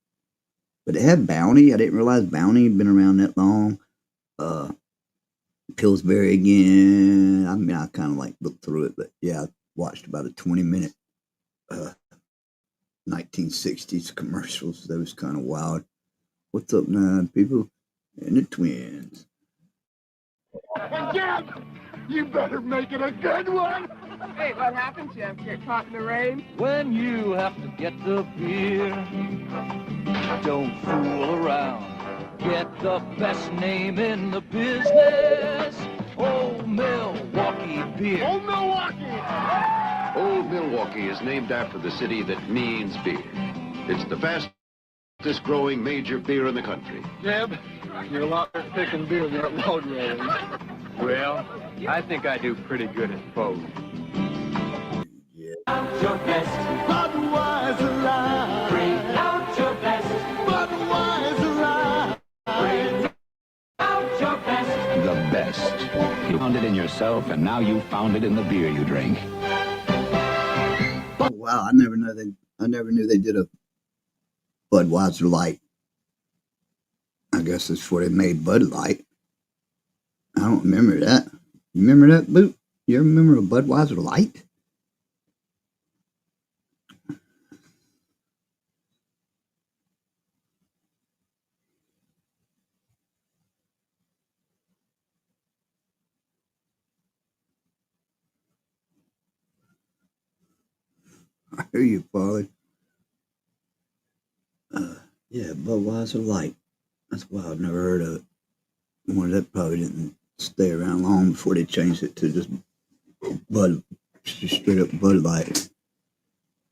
But it had Bounty. I didn't realize Bounty had been around that long. Pillsbury again. I mean, I kind of like looked through it, but yeah, I watched about a 20-minute 1960s commercials. That was kind of wild. What's up now, people? And the twins. Jeb, you better make it a good one. Hey, what happened, Jeb? Get caught in the rain? When you have to get the beer, don't fool around. Get the best name in the business. Old Milwaukee beer. Old Milwaukee. Old Milwaukee is named after the city that means beer. It's the fastest growing major beer in the country. Jeb, you're a lot better picking beer than that log rolling. Well, I think I do pretty good at both. Out your best, Budweiser Light. Bring out your best, Budweiser Light. Bring out your best. The best. You found it in yourself, and now you found it in the beer you drink. Oh wow! I never knew they did a Budweiser Light. I guess it's before they made Bud Light. I don't remember that. You remember that, Boot? You ever remember a Budweiser Light? I hear you, Father. Yeah, Budweiser Light. That's why I've never heard of it. Well, that probably didn't stay around long before they changed it to just Bud, just straight up Bud Light.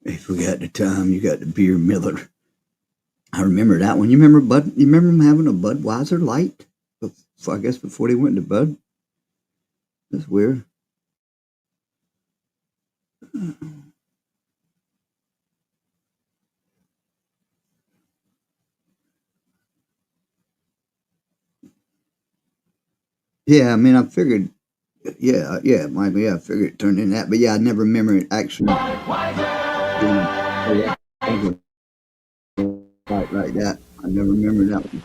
They forgot the time. You got the beer Miller. I remember that one. You remember Bud? You remember them having a Budweiser Light? I guess before they went to Bud. That's weird. Yeah, I mean, I figured. Yeah, it might be. I figured it turned in that, but yeah, I never remember it actually being like that. I never remember that one.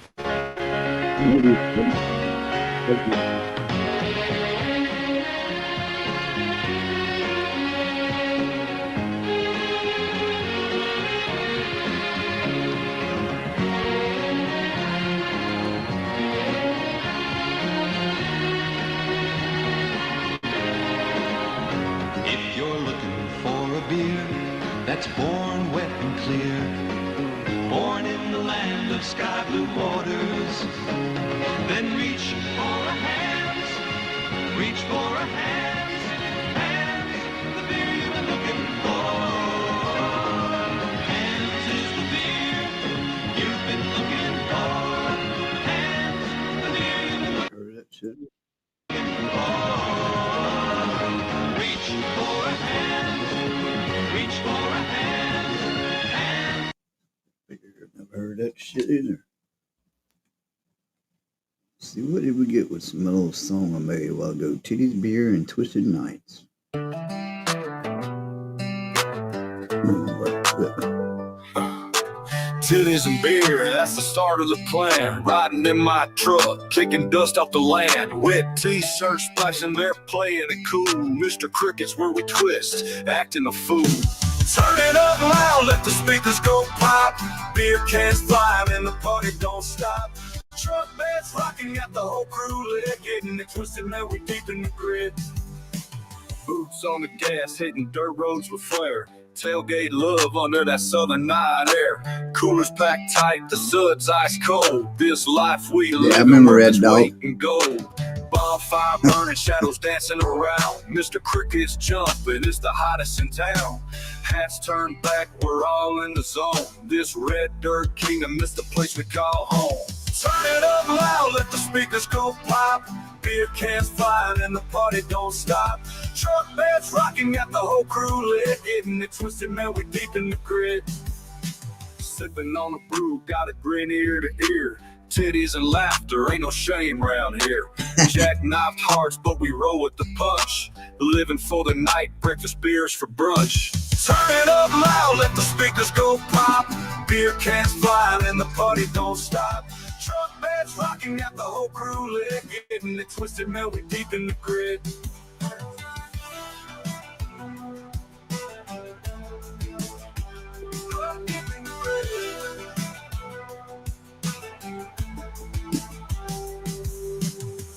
If you're looking for a beer that's born wet and clear, born in the land of sky blue waters, then reach for a Hams, reach for a Hams, Hams, the beer you've been looking for. Hams is the beer you've been looking for. Hams, the beer you've been looking for. Reach for a Hams, reach for a Hams, Hams. Never heard that shit either. See, what did we get with some little song I made a while ago? Titty's Beer and Twisted Nights. Titties and beer, that's the start of the plan. Riding in my truck, kicking dust off the land. Wet t-shirts splashing, they're playing it cool. Mr. Cricket's where we twist, acting a fool. Turn it up loud, let the speakers go pop. Beer cans flying and the party don't stop. Truck beds rocking, got the whole crew lit. Getting it twisted, now we deep in the grid. Boots on the gas, hitting dirt roads with flair. Tailgate love under that southern night air. Coolers packed tight, the suds ice cold. This life we live, I remember Red Dog. weight in gold. Bonfire burning, shadows dancing around. Mr. Cricket's jumping, it's the hottest in town. Hats turned back, we're all in the zone. This red dirt kingdom is the place we call home. Turn it up loud, let the speakers go pop. Beer cans flying and the party don't stop. Truck beds rocking, got the whole crew lit. Getting it twisted, man, we deep in the grid. Sipping on a brew, got a grin ear to ear. Titties and laughter, ain't no shame round here. Jackknifed hearts, but we roll with the punch. Living for the night, breakfast beers for brunch. Turn it up loud, let the speakers go pop. Beer cans flying and the party don't stop. Truck beds rocking, got the whole crew lit. Getting it twisted, man, we deep in the grid.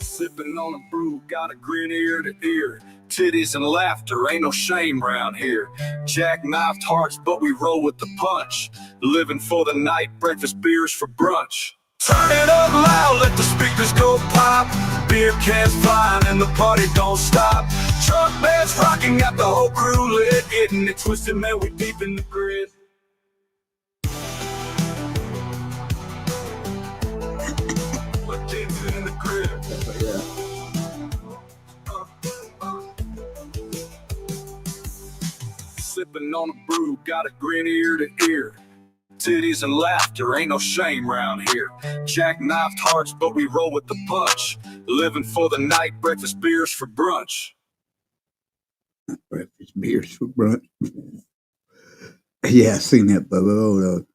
Sipping on a brew, got a grin ear to ear. Titties and laughter, ain't no shame round here. Jackknifed hearts, but we roll with the punch. Living for the night, breakfast beers for brunch. Turn it up loud, let the speakers go pop. Beer cans flying and the party don't stop. Truck beds rocking, got the whole crew lit. Getting it twisted, man, we deep in the grid. We're deep in the grid. Sipping on a brew, got a grin ear to ear. Titties and laughter, ain't no shame round here. Jackknifed hearts, but we roll with the punch. Living for the night, breakfast beers for brunch. Breakfast beers for brunch. Yeah, I seen that, Bubba.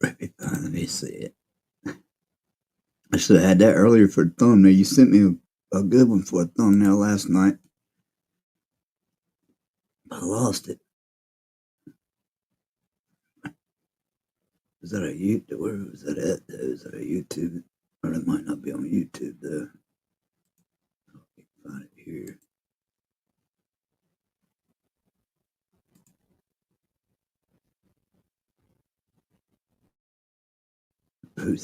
Let me see it. I should have had that earlier for the thumbnail. You sent me a good one for a thumbnail last night. I lost it. Is that a YouTube? Where was that at? Is that a YouTube? Or it might not be on YouTube though. Find it here.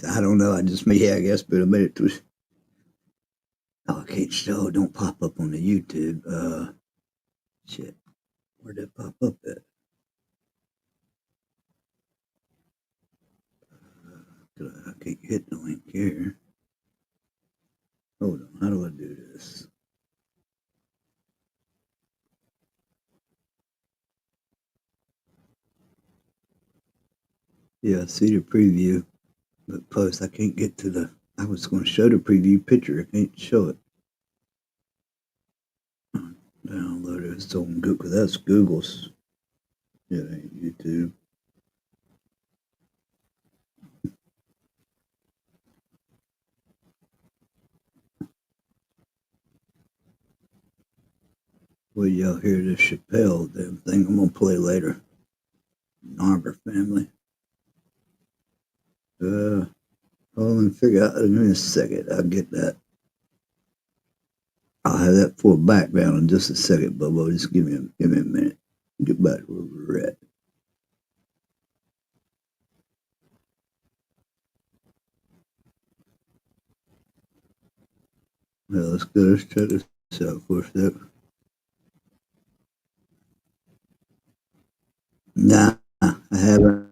I don't know. I just made, I guess, but I made it to. Oh, I can't show. Don't pop up on the YouTube. Shit. Where'd that pop up at? I can't hit the link here. Hold on. How do I do this? Yeah, I see the preview, but post. I can't get to the. I was going to show the preview picture. I can't show it. Download it. It's on Google. That's Google's. Yeah, YouTube. Well, y'all hear this Chappelle damn thing I'm gonna play later. Narber family. Hold on, figure out in a second. I'll get that. I'll have that for a background in just a second, Bubba. Just give me a minute. Get back to where we're at. Well, let's go. Let's check this out for a sec. Nah, I haven't.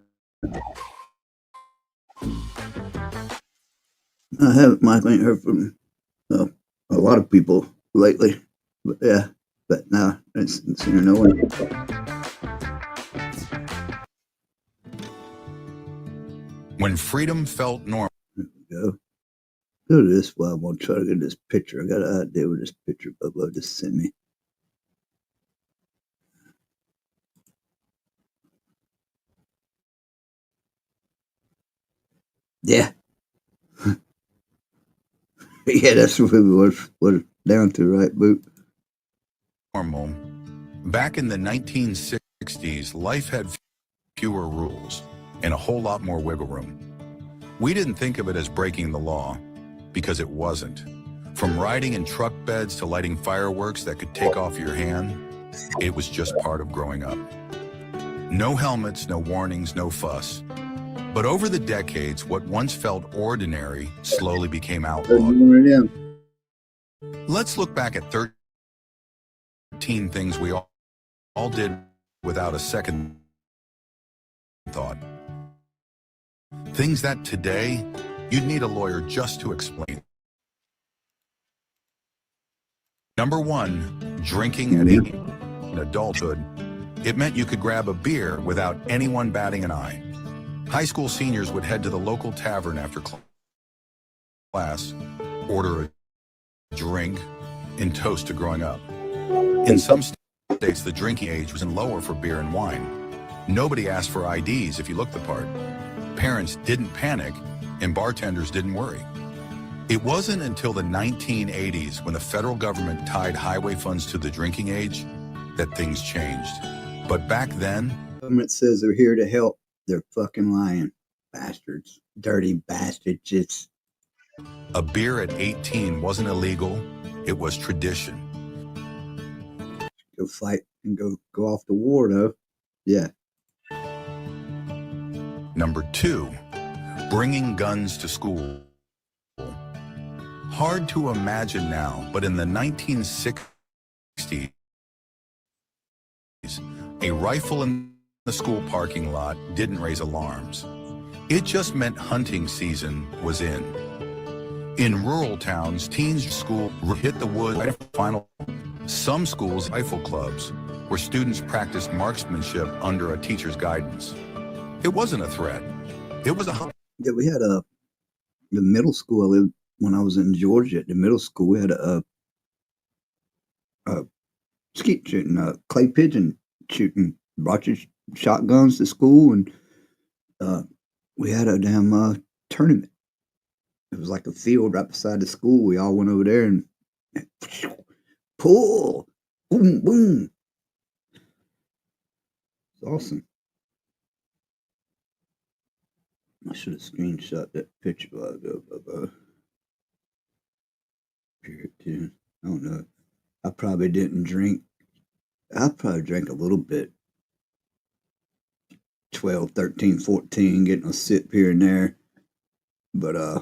Michael ain't heard from a lot of people lately. But yeah, but no, it's no one. When freedom felt normal. There we go. Go to this while I'm gonna try to get this picture. I got an idea with this picture Bubba just sent me. Yeah. Yeah, that's what we're down to, right, Boot? Normal. Back in the 1960s, life had fewer rules and a whole lot more wiggle room. We didn't think of it as breaking the law because it wasn't. From riding in truck beds to lighting fireworks that could take off your hand, it was just part of growing up. No helmets, no warnings, no fuss. But over the decades, what once felt ordinary slowly became outlawed. Let's look back at 13 things we all did without a second thought. Things that today, you'd need a lawyer just to explain. Number 1, drinking at 18. In adulthood, it meant you could grab a beer without anyone batting an eye. High school seniors would head to the local tavern after class, order a drink, and toast to growing up. In some states, the drinking age was lower for beer and wine. Nobody asked for IDs if you looked the part. Parents didn't panic, and bartenders didn't worry. It wasn't until the 1980s, when the federal government tied highway funds to the drinking age, that things changed. But back then, the government says they're here to help. They're fucking lying. Bastards. Dirty bastards. A beer at 18 wasn't illegal. It was tradition. Go fight and go off to war, though. Yeah. Number 2, bringing guns to school. Hard to imagine now, but in the 1960s, a rifle in the school parking lot didn't raise alarms. It just meant hunting season was in. In rural towns, teens school hit the woods right at final. Some schools, rifle clubs, where students practiced marksmanship under a teacher's guidance. It wasn't a threat. It was a hunt. Yeah, we had the middle school I lived when I was in Georgia. At the middle school, we had a skeet shooting, clay pigeon shooting. Brought your shotguns to school, and we had a damn tournament. It was like a field right beside the school. We all went over there and pull, boom, boom. It's awesome. I should have screenshot that picture a while ago of period 2. I don't know. I probably didn't drink. I probably drank a little bit. 12, 13, 14, getting a sip here and there. But I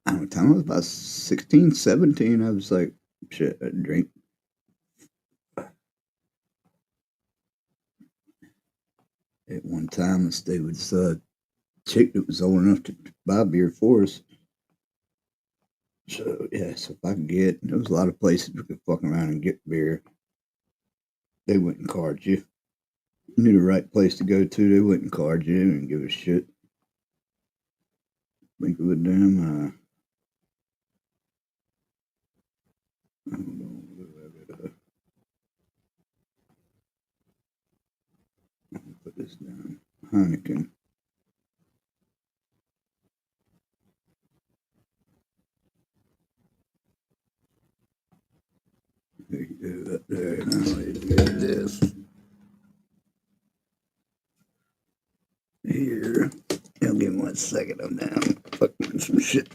don't know, time I was about 16, 17, I was like, shit, I'd drink. At one time, I stayed with this chick that was old enough to buy beer for us. So, yeah, so if I could get, there was a lot of places we could fuck around and get beer. They wouldn't card you. You knew the right place to go to, they wouldn't card you and give a shit. Think of a damn, I don't know, put this down. Heineken. There you go, up there. Now let's get this. Here. Now give me 1 second. I'm down. Fucking some shit.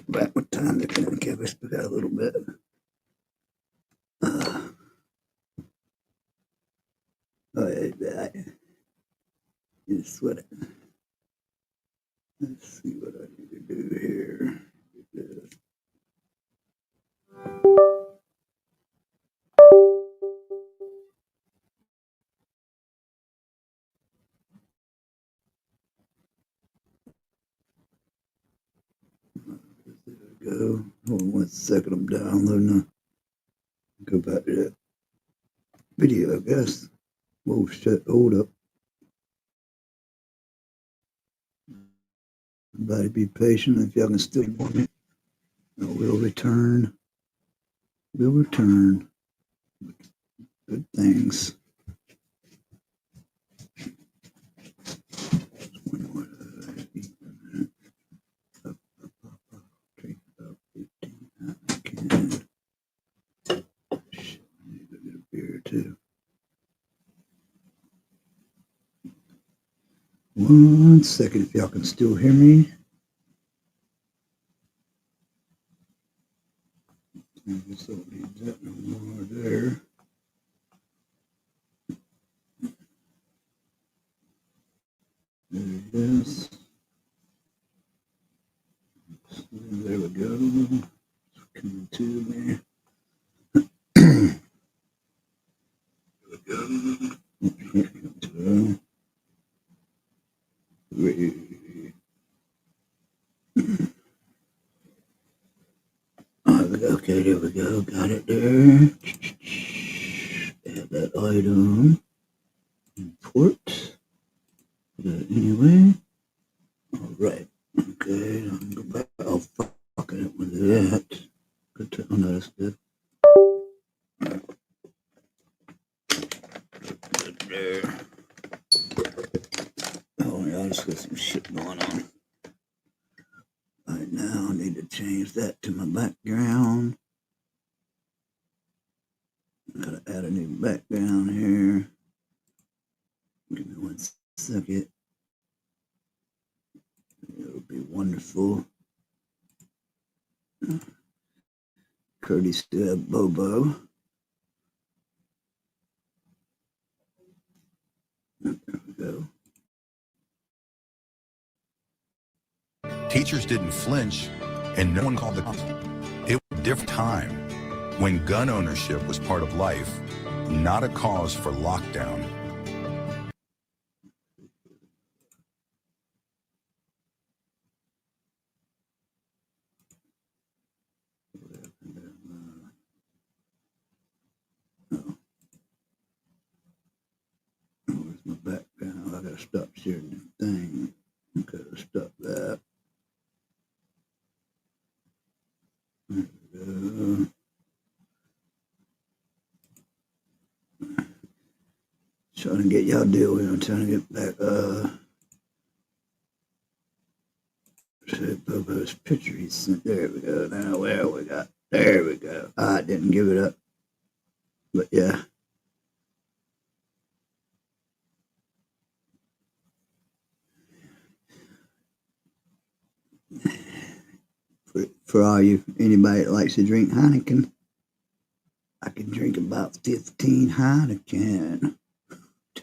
Back with time to kind of give us back a little bit. Oh, yeah, that. Just sweat it. Let's see what I need to do here. Go. Hold on 1 second. I'm downloading. Go back to that video, I guess. Oh shit! Hold up. Everybody be patient. If y'all can still want it, we'll return. We'll return. Good things. Beer too. 1 second, if y'all can still hear me. I guess I don't need that no more there. There it is. There we go. It's coming to me. There we go. Okay, there we go. Got it there. Add that item. Import. Anyway. All right. Okay. I'm go back. I'll fuck it with that. Good to, oh no, that's good. Good there. Oh yeah, I just got some shit going on. Right now, I need to change that to my background. Gotta add a new background here. Give me 1 second. It'll be wonderful. Curtis Bobo. There we go. Teachers didn't flinch, and no one called the cops. It was a different time when gun ownership was part of life, not a cause for lockdown. Where's my background? I gotta stop sharing the thing. Okay, stop that. There we go. Trying to get y'all deal with. I'm trying to get back. Bobo's picture he sent. There we go. Now where we got? There we go. I didn't give it up, but yeah. For all you anybody that likes to drink Heineken, I can drink about 15 Heineken.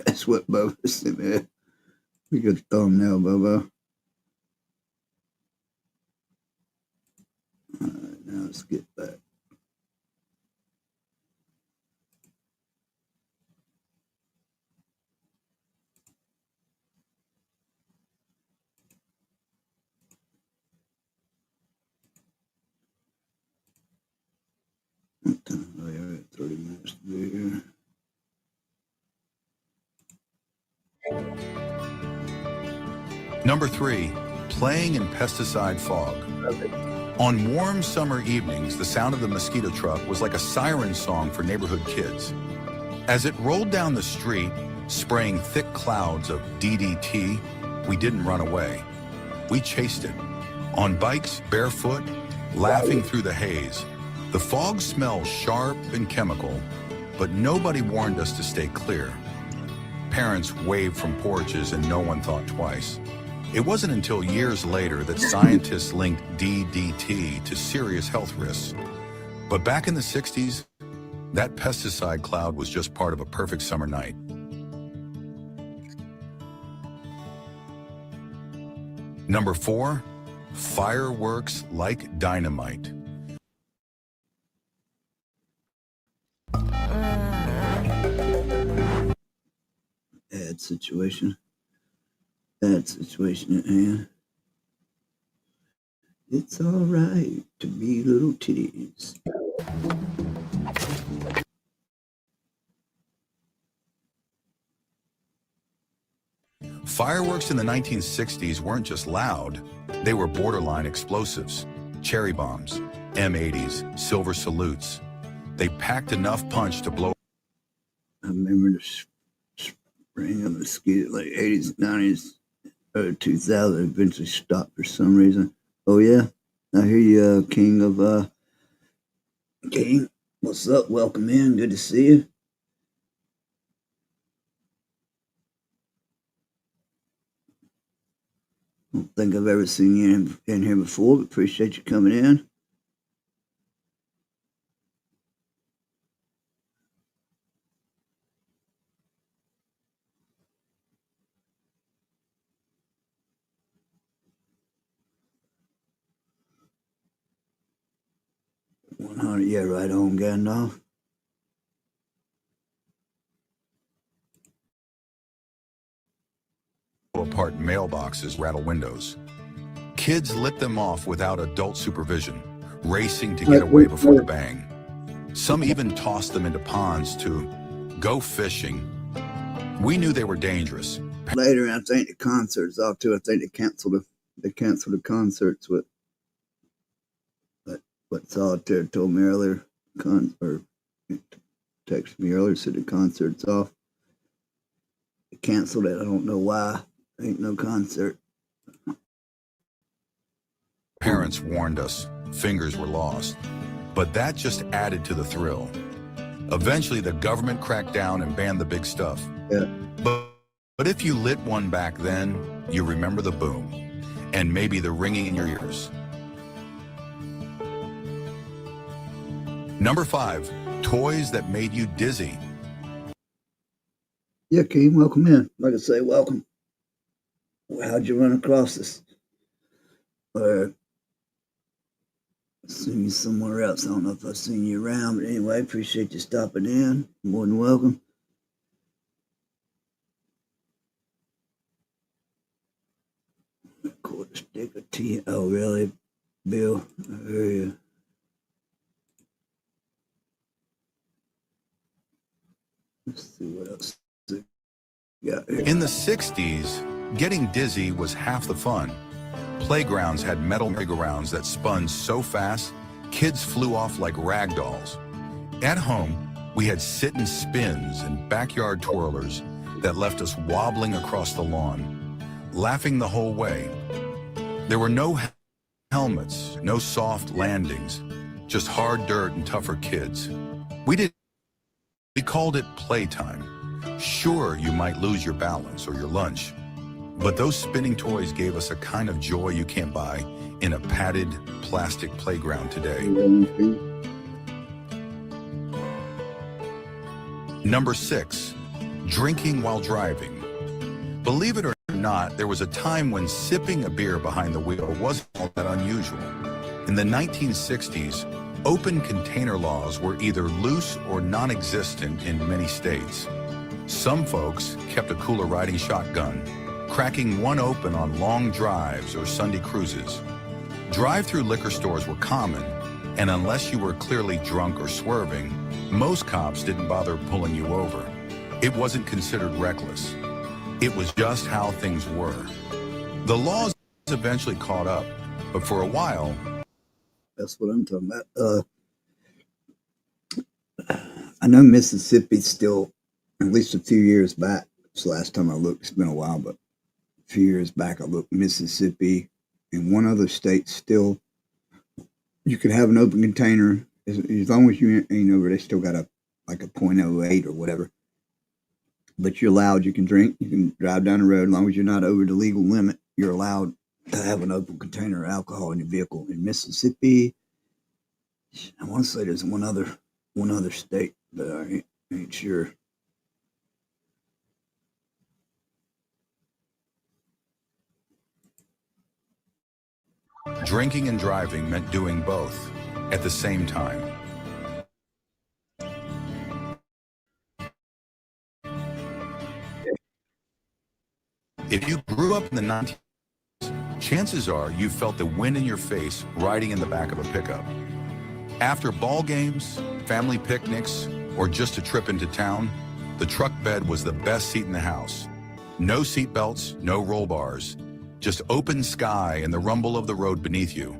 That's what Bobo said, man. We got the thumbnail, Bubba. All right, now let's get back. What time? Oh, yeah, 30 minutes to be here. Number 3, playing in pesticide fog. On warm summer evenings, the sound of the mosquito truck was like a siren song for neighborhood kids. As it rolled down the street, spraying thick clouds of DDT, we didn't run away. We chased it. On bikes, barefoot, laughing through the haze. The fog smelled sharp and chemical, but nobody warned us to stay clear. Parents waved from porches and no one thought twice. It wasn't until years later that scientists linked DDT to serious health risks. But back in the 60s, that pesticide cloud was just part of a perfect summer night. Number 4, fireworks like dynamite. Bad situation. Bad situation at hand. It's all right to be little titties. Fireworks in the 1960s weren't just loud, they were borderline explosives. Cherry bombs, M80s, silver salutes. They packed enough punch to blow. I remember the spring of mosquito, like 80s, 90s, 2000, eventually stopped for some reason. Oh, yeah. I hear you, King of, King. What's up? Welcome in. Good to see you. I don't think I've ever seen you in here before, but appreciate you coming in. Yeah, right on, Gandalf. Apart mailboxes rattle windows. Kids lit them off without adult supervision, racing to get away before the bang. Some even tossed them into ponds to go fishing. We knew they were dangerous. Later, I think the concert's off too. I think they canceled the concerts with what Solitaire told me earlier. Or texted me earlier, said the concert's off. They canceled it. I don't know why. Ain't no concert. Parents warned us, fingers were lost. But that just added to the thrill. Eventually, the government cracked down and banned the big stuff. Yeah. But if you lit one back then, you remember the boom, and maybe the ringing in your ears. Number 5, toys that made you dizzy. Yeah, King, welcome in. Like I say, welcome. How'd you run across this? Or seen you somewhere else. I don't know if I've seen you around, but anyway, appreciate you stopping in. More than welcome. Quarter stick of tea. Oh, really, Bill? I hear you. Let's see what else we got here. In the 60s, getting dizzy was half the fun. Playgrounds had metal merry-go-rounds that spun so fast, kids flew off like rag dolls. At home, we had sit-and spins and backyard twirlers that left us wobbling across the lawn, laughing the whole way. There were no helmets, no soft landings, just hard dirt and tougher kids. We called it playtime. Sure, you might lose your balance or your lunch, but those spinning toys gave us a kind of joy you can't buy in a padded plastic playground today. Number 6, drinking while driving. Believe it or not, there was a time when sipping a beer behind the wheel wasn't all that unusual. In the 1960s, open container laws were either loose or non-existent in many states. Some folks kept a cooler riding shotgun, cracking one open on long drives or Sunday cruises. Drive-through liquor stores were common, and unless you were clearly drunk or swerving, most cops didn't bother pulling you over. It wasn't considered reckless. It was just how things were. The laws eventually caught up, but for a while... That's what I'm talking about. I know Mississippi still, at least a few years back, it's the last time I looked, it's been a while, but a few years back I looked, Mississippi and one other state still, you could have an open container as long as you ain't over, they still got like a .08 or whatever. But you're allowed, you can drink, you can drive down the road, as long as you're not over the legal limit, you're allowed to have an open container of alcohol in your vehicle. In Mississippi, I want to say there's one other state, but I ain't sure. Drinking and driving meant doing both at the same time. If you grew up in the 90s, chances are you felt the wind in your face riding in the back of a pickup. After ball games, family picnics, or just a trip into town, the truck bed was the best seat in the house. No seat belts, no roll bars, just open sky and the rumble of the road beneath you.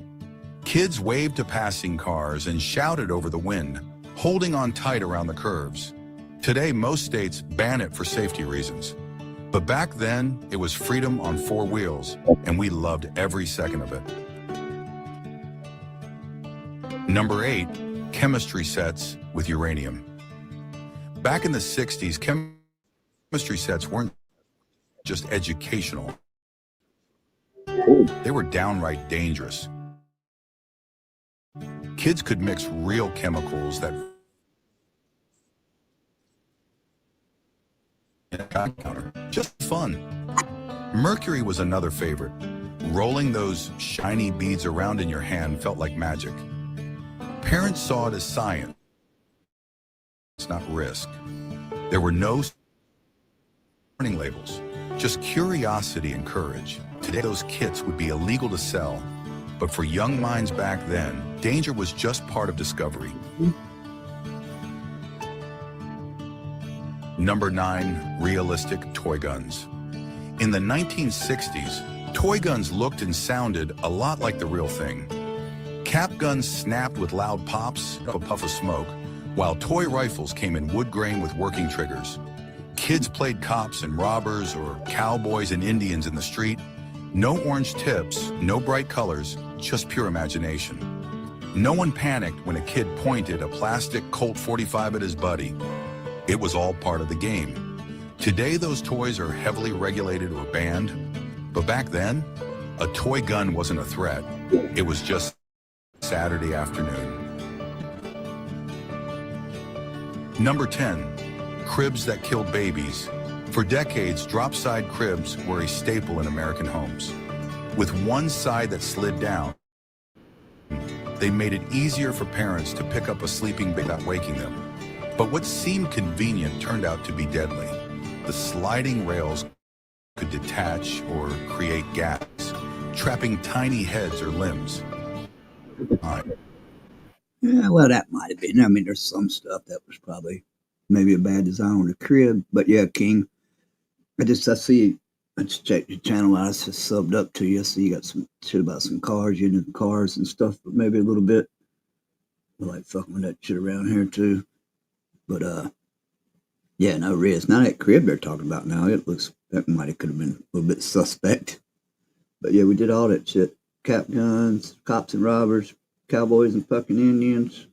Kids waved to passing cars and shouted over the wind, holding on tight around the curves. Today, most states ban it for safety reasons. But back then, it was freedom on four wheels, and we loved every second of it. Number 8, chemistry sets with uranium. Back in the 60s, chemistry sets weren't just educational. They were downright dangerous. Kids could mix real chemicals that just fun. Mercury was another favorite. Rolling those shiny beads around in your hand felt like magic. Parents saw it as science, it's not risk. There were no warning labels, just curiosity and courage. Today, those kits would be illegal to sell, but for young minds back then, danger was just part of discovery. Number 9, realistic toy guns. In the 1960s, toy guns looked and sounded a lot like the real thing. Cap guns snapped with loud pops, a puff of smoke, while toy rifles came in wood grain with working triggers. Kids played cops and robbers or cowboys and Indians in the street. No orange tips, no bright colors, just pure imagination. No one panicked when a kid pointed a plastic Colt 45 at his buddy. It was all part of the game. Today, those toys are heavily regulated or banned, but back then, a toy gun wasn't a threat. It was just Saturday afternoon. Number 10, cribs that killed babies. For decades, drop-side cribs were a staple in American homes. With one side that slid down, they made it easier for parents to pick up a sleeping baby without waking them. But what seemed convenient turned out to be deadly. The sliding rails could detach or create gaps, trapping tiny heads or limbs. Yeah, well, that might have been. I mean, there's some stuff that was probably maybe a bad design on the crib. But yeah, King, I just checked your channel out. I just subbed up to you. I see you got some shit about some cars. You into cars and stuff, but maybe a little bit. I like fucking with that shit around here too. But yeah, no risk. Now that crib they're talking about now, it looks that could have been a little bit suspect. But yeah, we did all that shit. Cap guns, cops and robbers, cowboys and fucking Indians.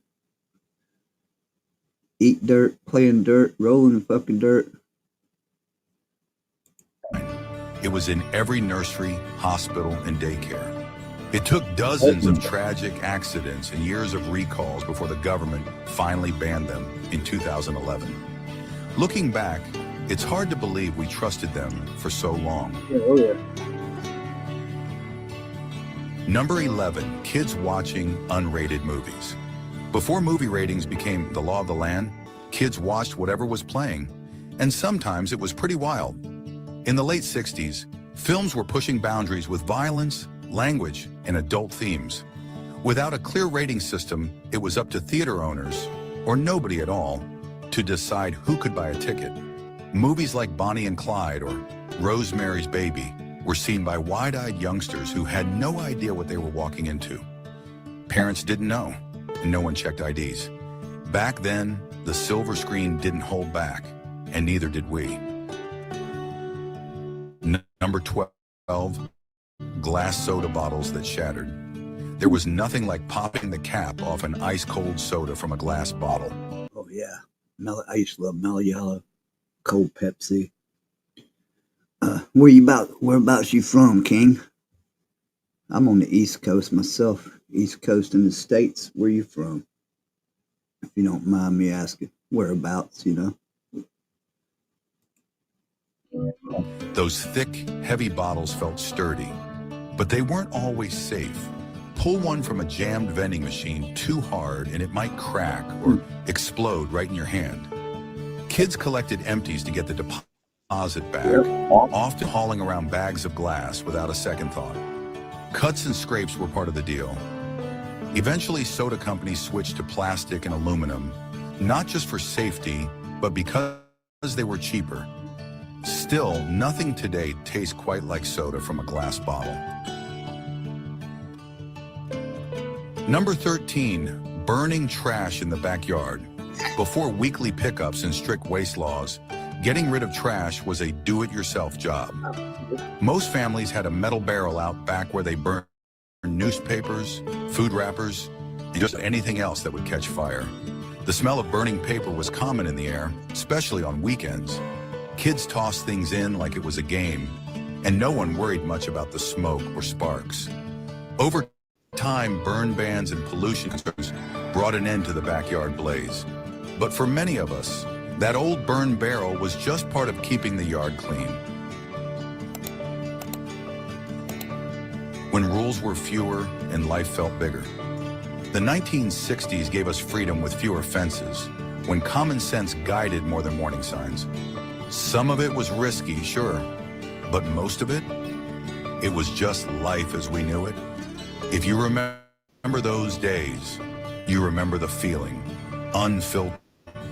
Eat dirt, playing dirt, rolling in fucking dirt. It was in every nursery, hospital, and daycare. It took dozens of tragic accidents and years of recalls before the government finally banned them in 2011. Looking back, It's hard to believe we trusted them for so long. Oh, yeah. Number 11, kids watching unrated movies. Before movie ratings became the law of the land, kids watched whatever was playing, and sometimes it was pretty wild. In the late 60s, films were pushing boundaries with violence, language, and adult themes. Without a clear rating system, it was up to theater owners, or nobody at all, to decide who could buy a ticket. Movies like Bonnie and Clyde or Rosemary's Baby were seen by wide-eyed youngsters who had no idea what they were walking into. Parents didn't know, and no one checked IDs. Back then, the silver screen didn't hold back, and neither did we. Number 12, glass soda bottles that shattered. There was nothing like popping the cap off an ice-cold soda from a glass bottle. Oh, yeah. I used to love Mellow Yellow, cold Pepsi. Whereabouts you from, King? I'm on the East Coast myself. East Coast in the States. Where you from? If you don't mind me asking. Whereabouts, you know? Those thick, heavy bottles felt sturdy, but they weren't always safe. Pull one from a jammed vending machine too hard and it might crack or explode right in your hand. Kids collected empties to get the deposit back, often hauling around bags of glass without a second thought. Cuts and scrapes were part of the deal. Eventually, soda companies switched to plastic and aluminum, not just for safety, but because they were cheaper. Still, nothing today tastes quite like soda from a glass bottle. Number 13, burning trash in the backyard. Before weekly pickups and strict waste laws, getting rid of trash was a do-it-yourself job. Most families had a metal barrel out back where they burned newspapers, food wrappers, and just anything else that would catch fire. The smell of burning paper was common in the air, especially on weekends. Kids tossed things in like it was a game, and no one worried much about the smoke or sparks. Over time, burn bans and pollution concerns brought an end to the backyard blaze. But for many of us, that old burn barrel was just part of keeping the yard clean. When rules were fewer and life felt bigger. The 1960s gave us freedom with fewer fences, when common sense guided more than warning signs. Some of it was risky, sure, but most of it, it was just life as we knew it. If you remember those days, you remember the feeling, unfiltered,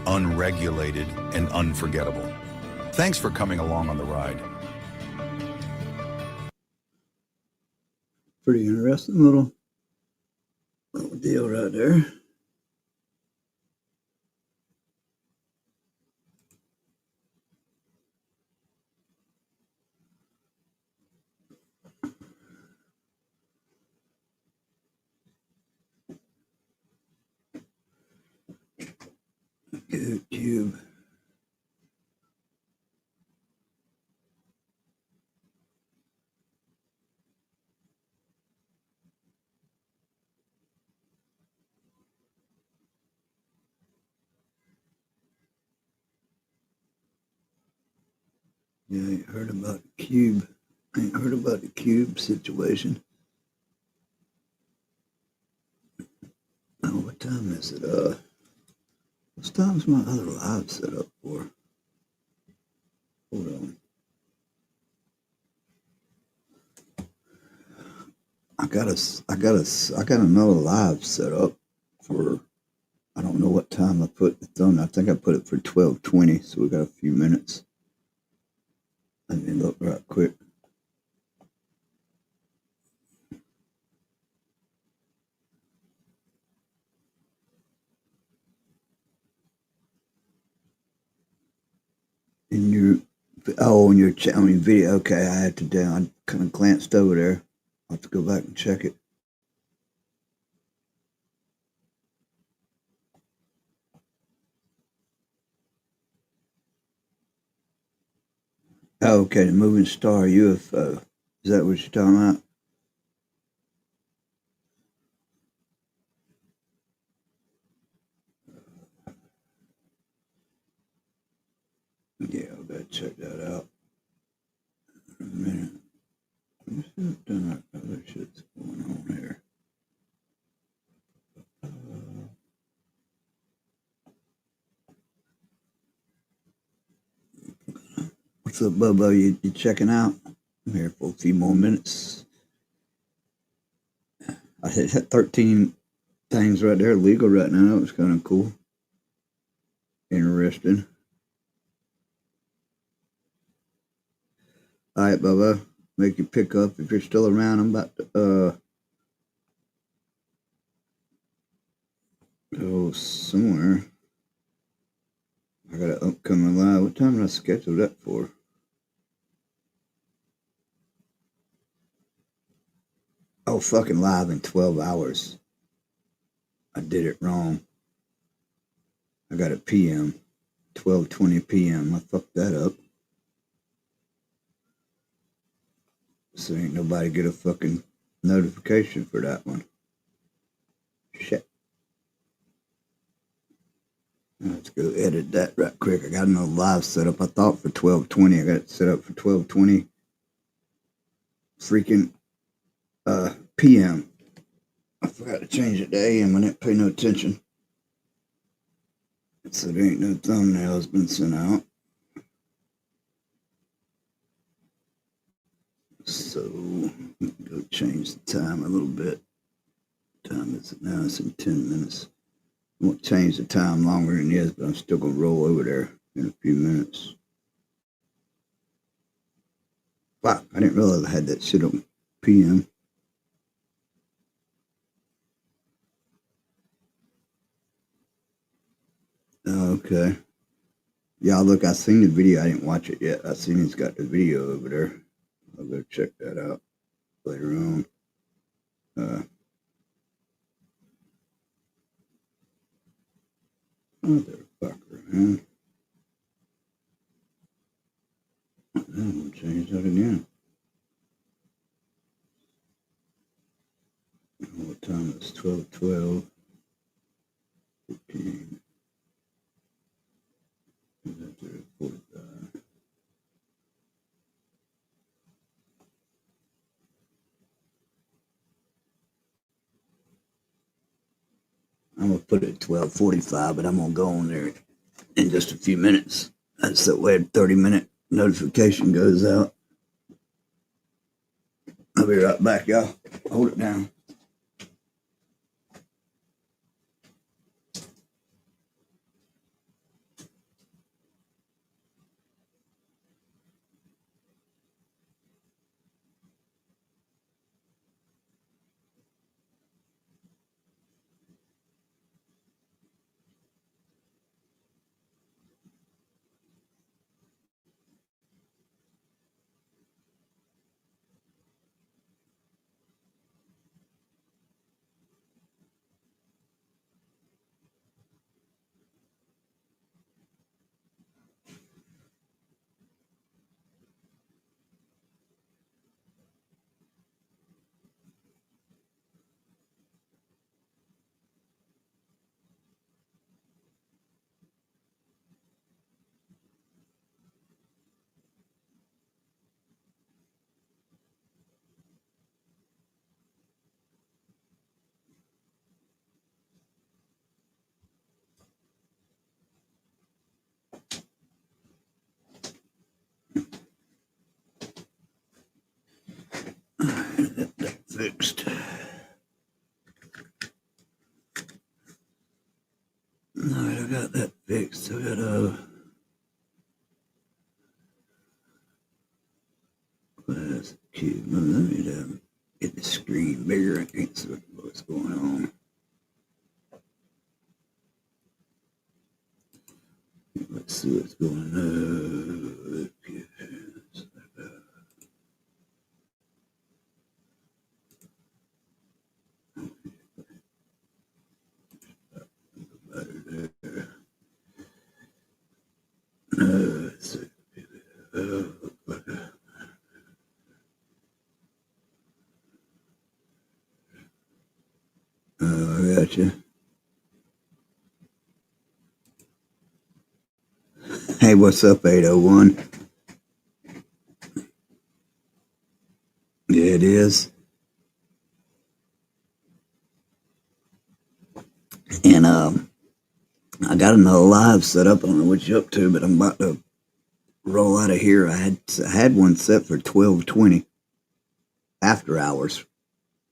unregulated, and unforgettable. Thanks for coming along on the ride. Pretty interesting little deal right there. YouTube. Yeah, I ain't heard about the cube. I ain't heard about the cube situation. Oh, what time is it? What time's my other live set up for? Hold on. I got another live set up for, I don't know what time I put it on. I think I put it for 12:20, so we got a few minutes. Let me look right quick. In your, on your video. Okay, I had to I kind of glanced over there. I'll have to go back and check it. Oh, okay, the moving star UFO. Is that what you're talking about? Yeah, but check that out in a minute. Let me see what done other shit's going on here. What's up, Bubba? You checking out? I'm here for a few more minutes. I had 13 things right there legal right now. That was kind of cool. Interesting. All right, Bubba. Make you pick up if you're still around. I'm about to go somewhere. I got an upcoming live. What time did I schedule that for? Oh, fucking live in 12 hours. I did it wrong. I got a PM. 12:20 p.m. I fucked that up. So ain't nobody get a fucking notification for that one. Shit. Let's go edit that right quick. I got another live set up. I thought for 12:20. I got it set up for 12:20 freaking PM. I forgot to change it to AM. I didn't pay no attention. So there ain't no thumbnails been sent out. So go change the time a little bit. What time is it now? It's in 10 minutes. I won't change the time longer than it is, but I'm still gonna roll over there in a few minutes. Fuck, I didn't realize I had that shit on PM. Okay. Yeah, look, I seen the video. I didn't watch it yet. I seen he's got the video over there. I'll go check that out later on. Motherfucker, man. I'm gonna change that again. What time is 12:12? 15. I'm gonna put it at 12:45, but I'm gonna go on there in just a few minutes. That's that way a 30-minute notification goes out. I'll be right back, y'all. Hold it down. Get that fixed. Alright, I got that fixed. I got that's cute. Let me get the screen bigger. I can't see what's going on. Let's see what's going on. Let's see. I got you. Hey, what's up, 801? It is. And I got another live set up. I don't know what you're up to, but I'm about to roll out of here. I had one set for 12:20 after hours,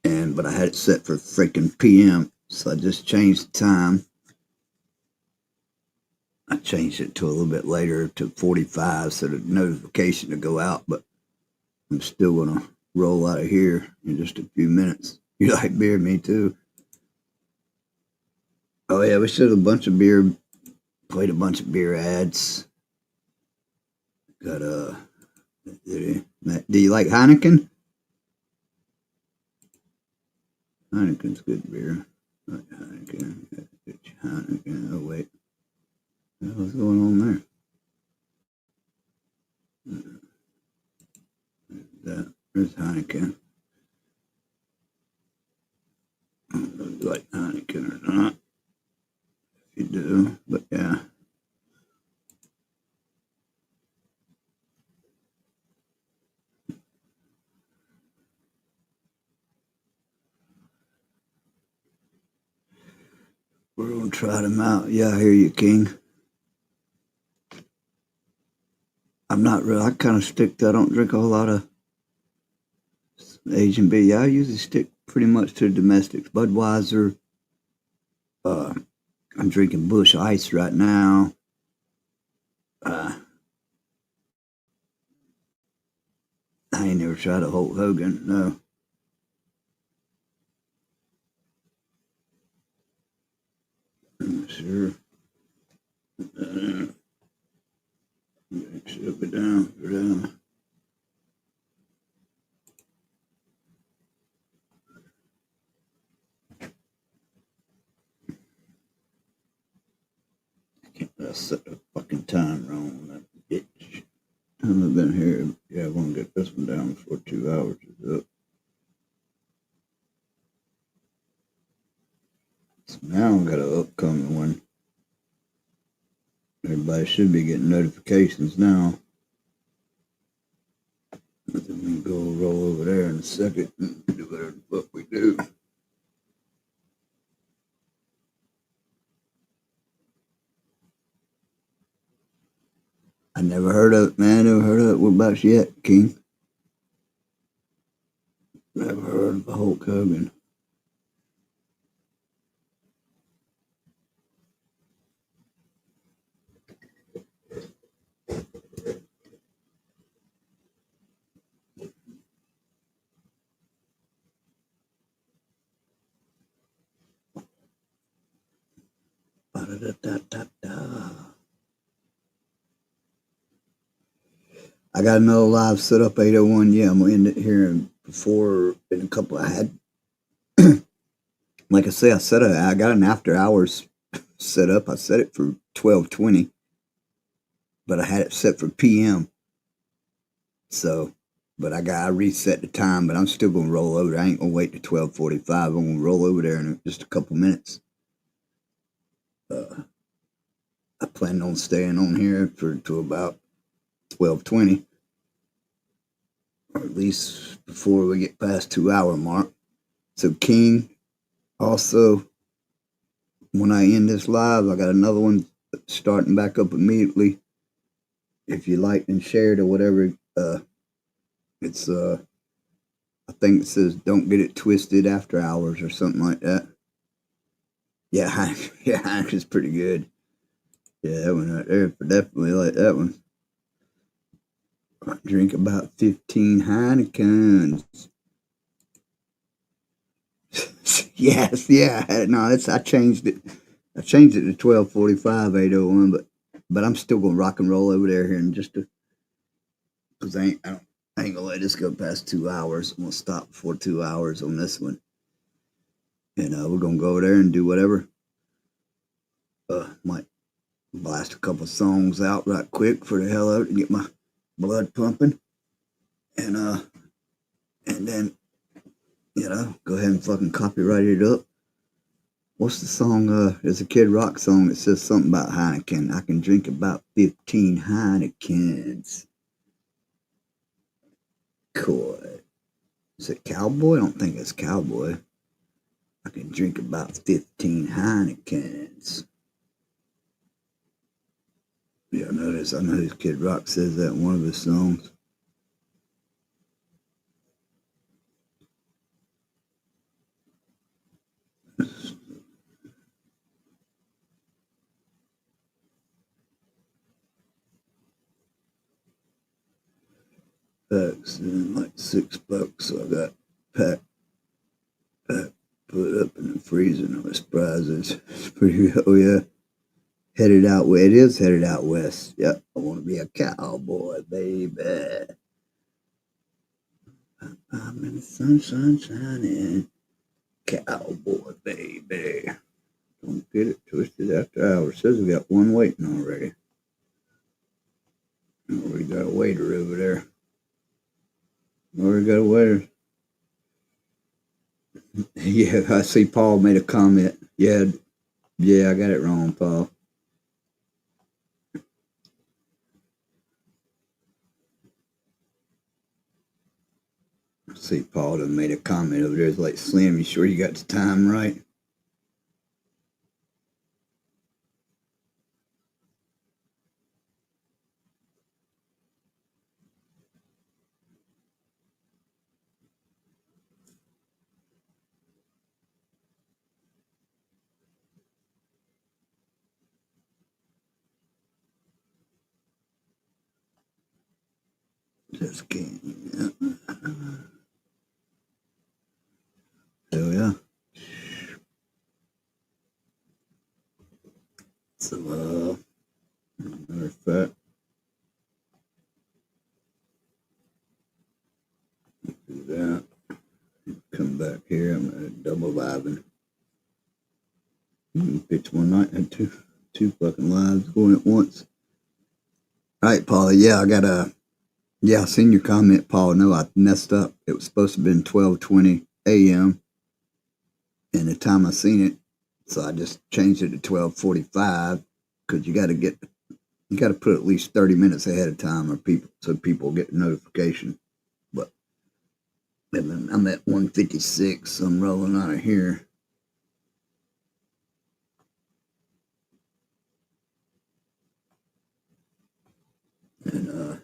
but I had it set for freaking PM, so I just changed the time. I changed it to a little bit later to 45 so the notification to go out, but I'm still gonna roll out of here in just a few minutes. You like beer? Me too. Oh yeah, we showed played a bunch of beer ads. Got do you like Heineken? Heineken's good beer. I like Heineken. Heineken. Oh wait, what's going on there? There's Heineken. I don't know if you like Heineken or not. If you do, but yeah. We're gonna try them out. Yeah, I hear you, King. I'm not real. I kind of stick to. I don't drink a whole lot of Asian beer. Yeah, I usually stick pretty much to domestics. Budweiser. I'm drinking Busch Ice right now. I ain't never tried a Hulk Hogan. No. Sure. Shut it down. Go down. I set the fucking time wrong on that bitch. I've been here. Yeah, I want to get this one down before 2 hours is up. So now I've got an upcoming one. Everybody should be getting notifications now. Then we can go roll over there in a second and do whatever the fuck we do. I never heard of it, man. Never heard of it. What about you yet, King? Never heard of Hulk Hogan. I got another live set up 801. Yeah, I'm gonna end it here before in a couple. I had, like I say, I got an after hours set up. I set it for 12:20, but I had it set for PM. So, but I reset the time. But I'm still gonna roll over there. I ain't gonna wait to 12:45. I'm gonna roll over there in just a couple minutes. I plan on staying on here to about 12:20. Or at least before we get past 2 hour mark. So King, also, when I end this live, I got another one starting back up immediately. If you liked and shared or whatever, it's I think it says "Don't Get It Twisted" after hours or something like that. Yeah, Heineken's pretty good. Yeah, that one right there, definitely like that one. I drink about 15 Heinekens. Yes, yeah. No, I changed it. I changed it to 12:45, 801, but I'm still gonna rock and roll over there here in just because I ain't gonna let this go past 2 hours. I'm gonna stop before 2 hours on this one, and we're gonna go over there and do whatever. Might blast a couple songs out right quick for the hell of it to get my blood pumping, and then go ahead and fucking copyright it up. What's the song? There's a Kid Rock song that says something about Heineken. I can drink about 15 Heinekens. Cool. Is it Cowboy? I don't think it's Cowboy. I can drink about 15 Heinekens. Yeah, I know this. I know this Kid Rock says that in one of his songs. Packs in like $6, so I got pack put up in the freezer. And I was surprised. It's pretty. Oh yeah, headed out. It is headed out west. Yep, I want to be a cowboy, baby. I'm in the sunshine shining, cowboy, baby. Don't get it twisted after hours. Says we got one waiting already. We got a waiter over there. We got a waiter. Yeah, I see Paul made a comment. Yeah, I got it wrong, Paul. I see Paul done made a comment over there. It's like, Slim, you sure you got the time right? Just kidding. Hell yeah. So, matter of fact, do that. Come back here. I'm gonna double vibing. Pitch one night and two fucking lives going at once. All right, Paul. Yeah, I got a. Yeah, I seen your comment, Paul. No, I messed up. It was supposed to have been 12:20 a.m. and the time I seen it, so I just changed it to 12:45 because you got to put at least 30 minutes ahead of time, or people get the notification. But I'm at 156. So I'm rolling out of here. And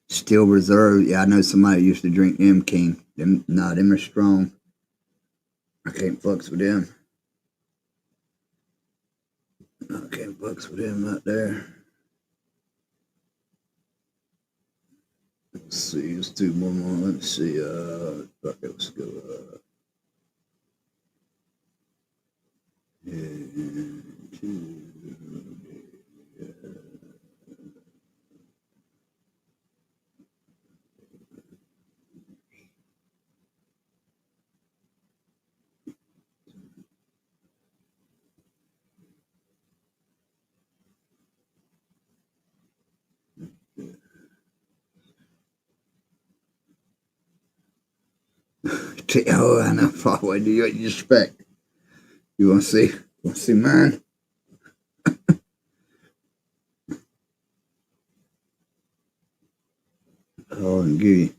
Still Reserve. Yeah, I know somebody used to drink M King. Them are strong. I can't fucks with them. I can't fucks with them out there. Let's see, let's do one more. Let's see. Fuck it, let's go. Oh, I know. What do you expect? You want to see? Want to see mine? Oh, and give you.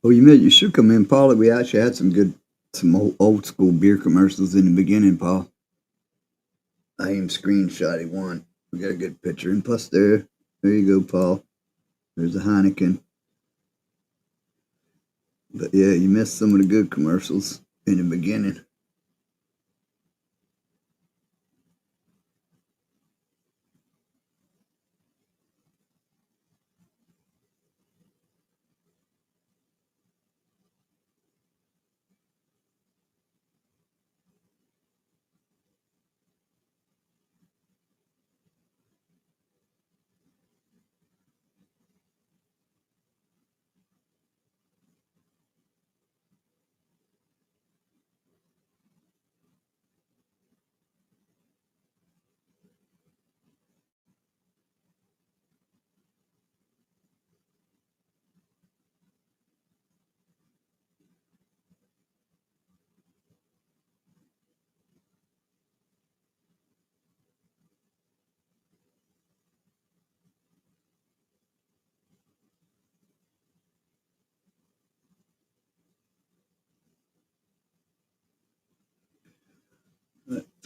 Oh, you should come in, Paul. We actually had some old school beer commercials in the beginning, Paul. I am screenshotting one. We got a good picture, and plus there you go, Paul. There's a Heineken. But yeah, you missed some of the good commercials in the beginning.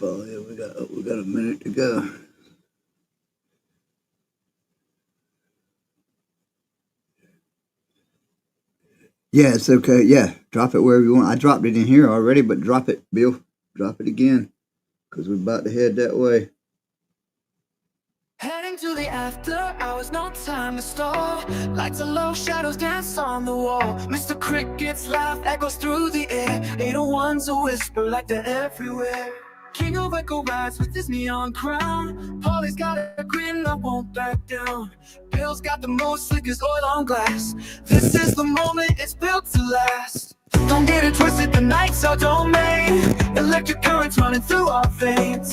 Oh, yeah, we got a minute to go. Yeah, it's okay. Yeah, drop it wherever you want. I dropped it in here already, but drop it, Bill. Drop it again, because we're about to head that way. Heading to the after hours, no time to stall. Lights are low, shadows dance on the wall. Mr. Cricket's laugh echoes through the air. 801's a whisper like they're everywhere. King of Echo rides with his neon crown. Polly's got a grin that won't back down. Bill's got the most slickest oil on glass. This is the moment, it's built to last. Don't get it twisted, the night's our domain. Electric currents running through our veins.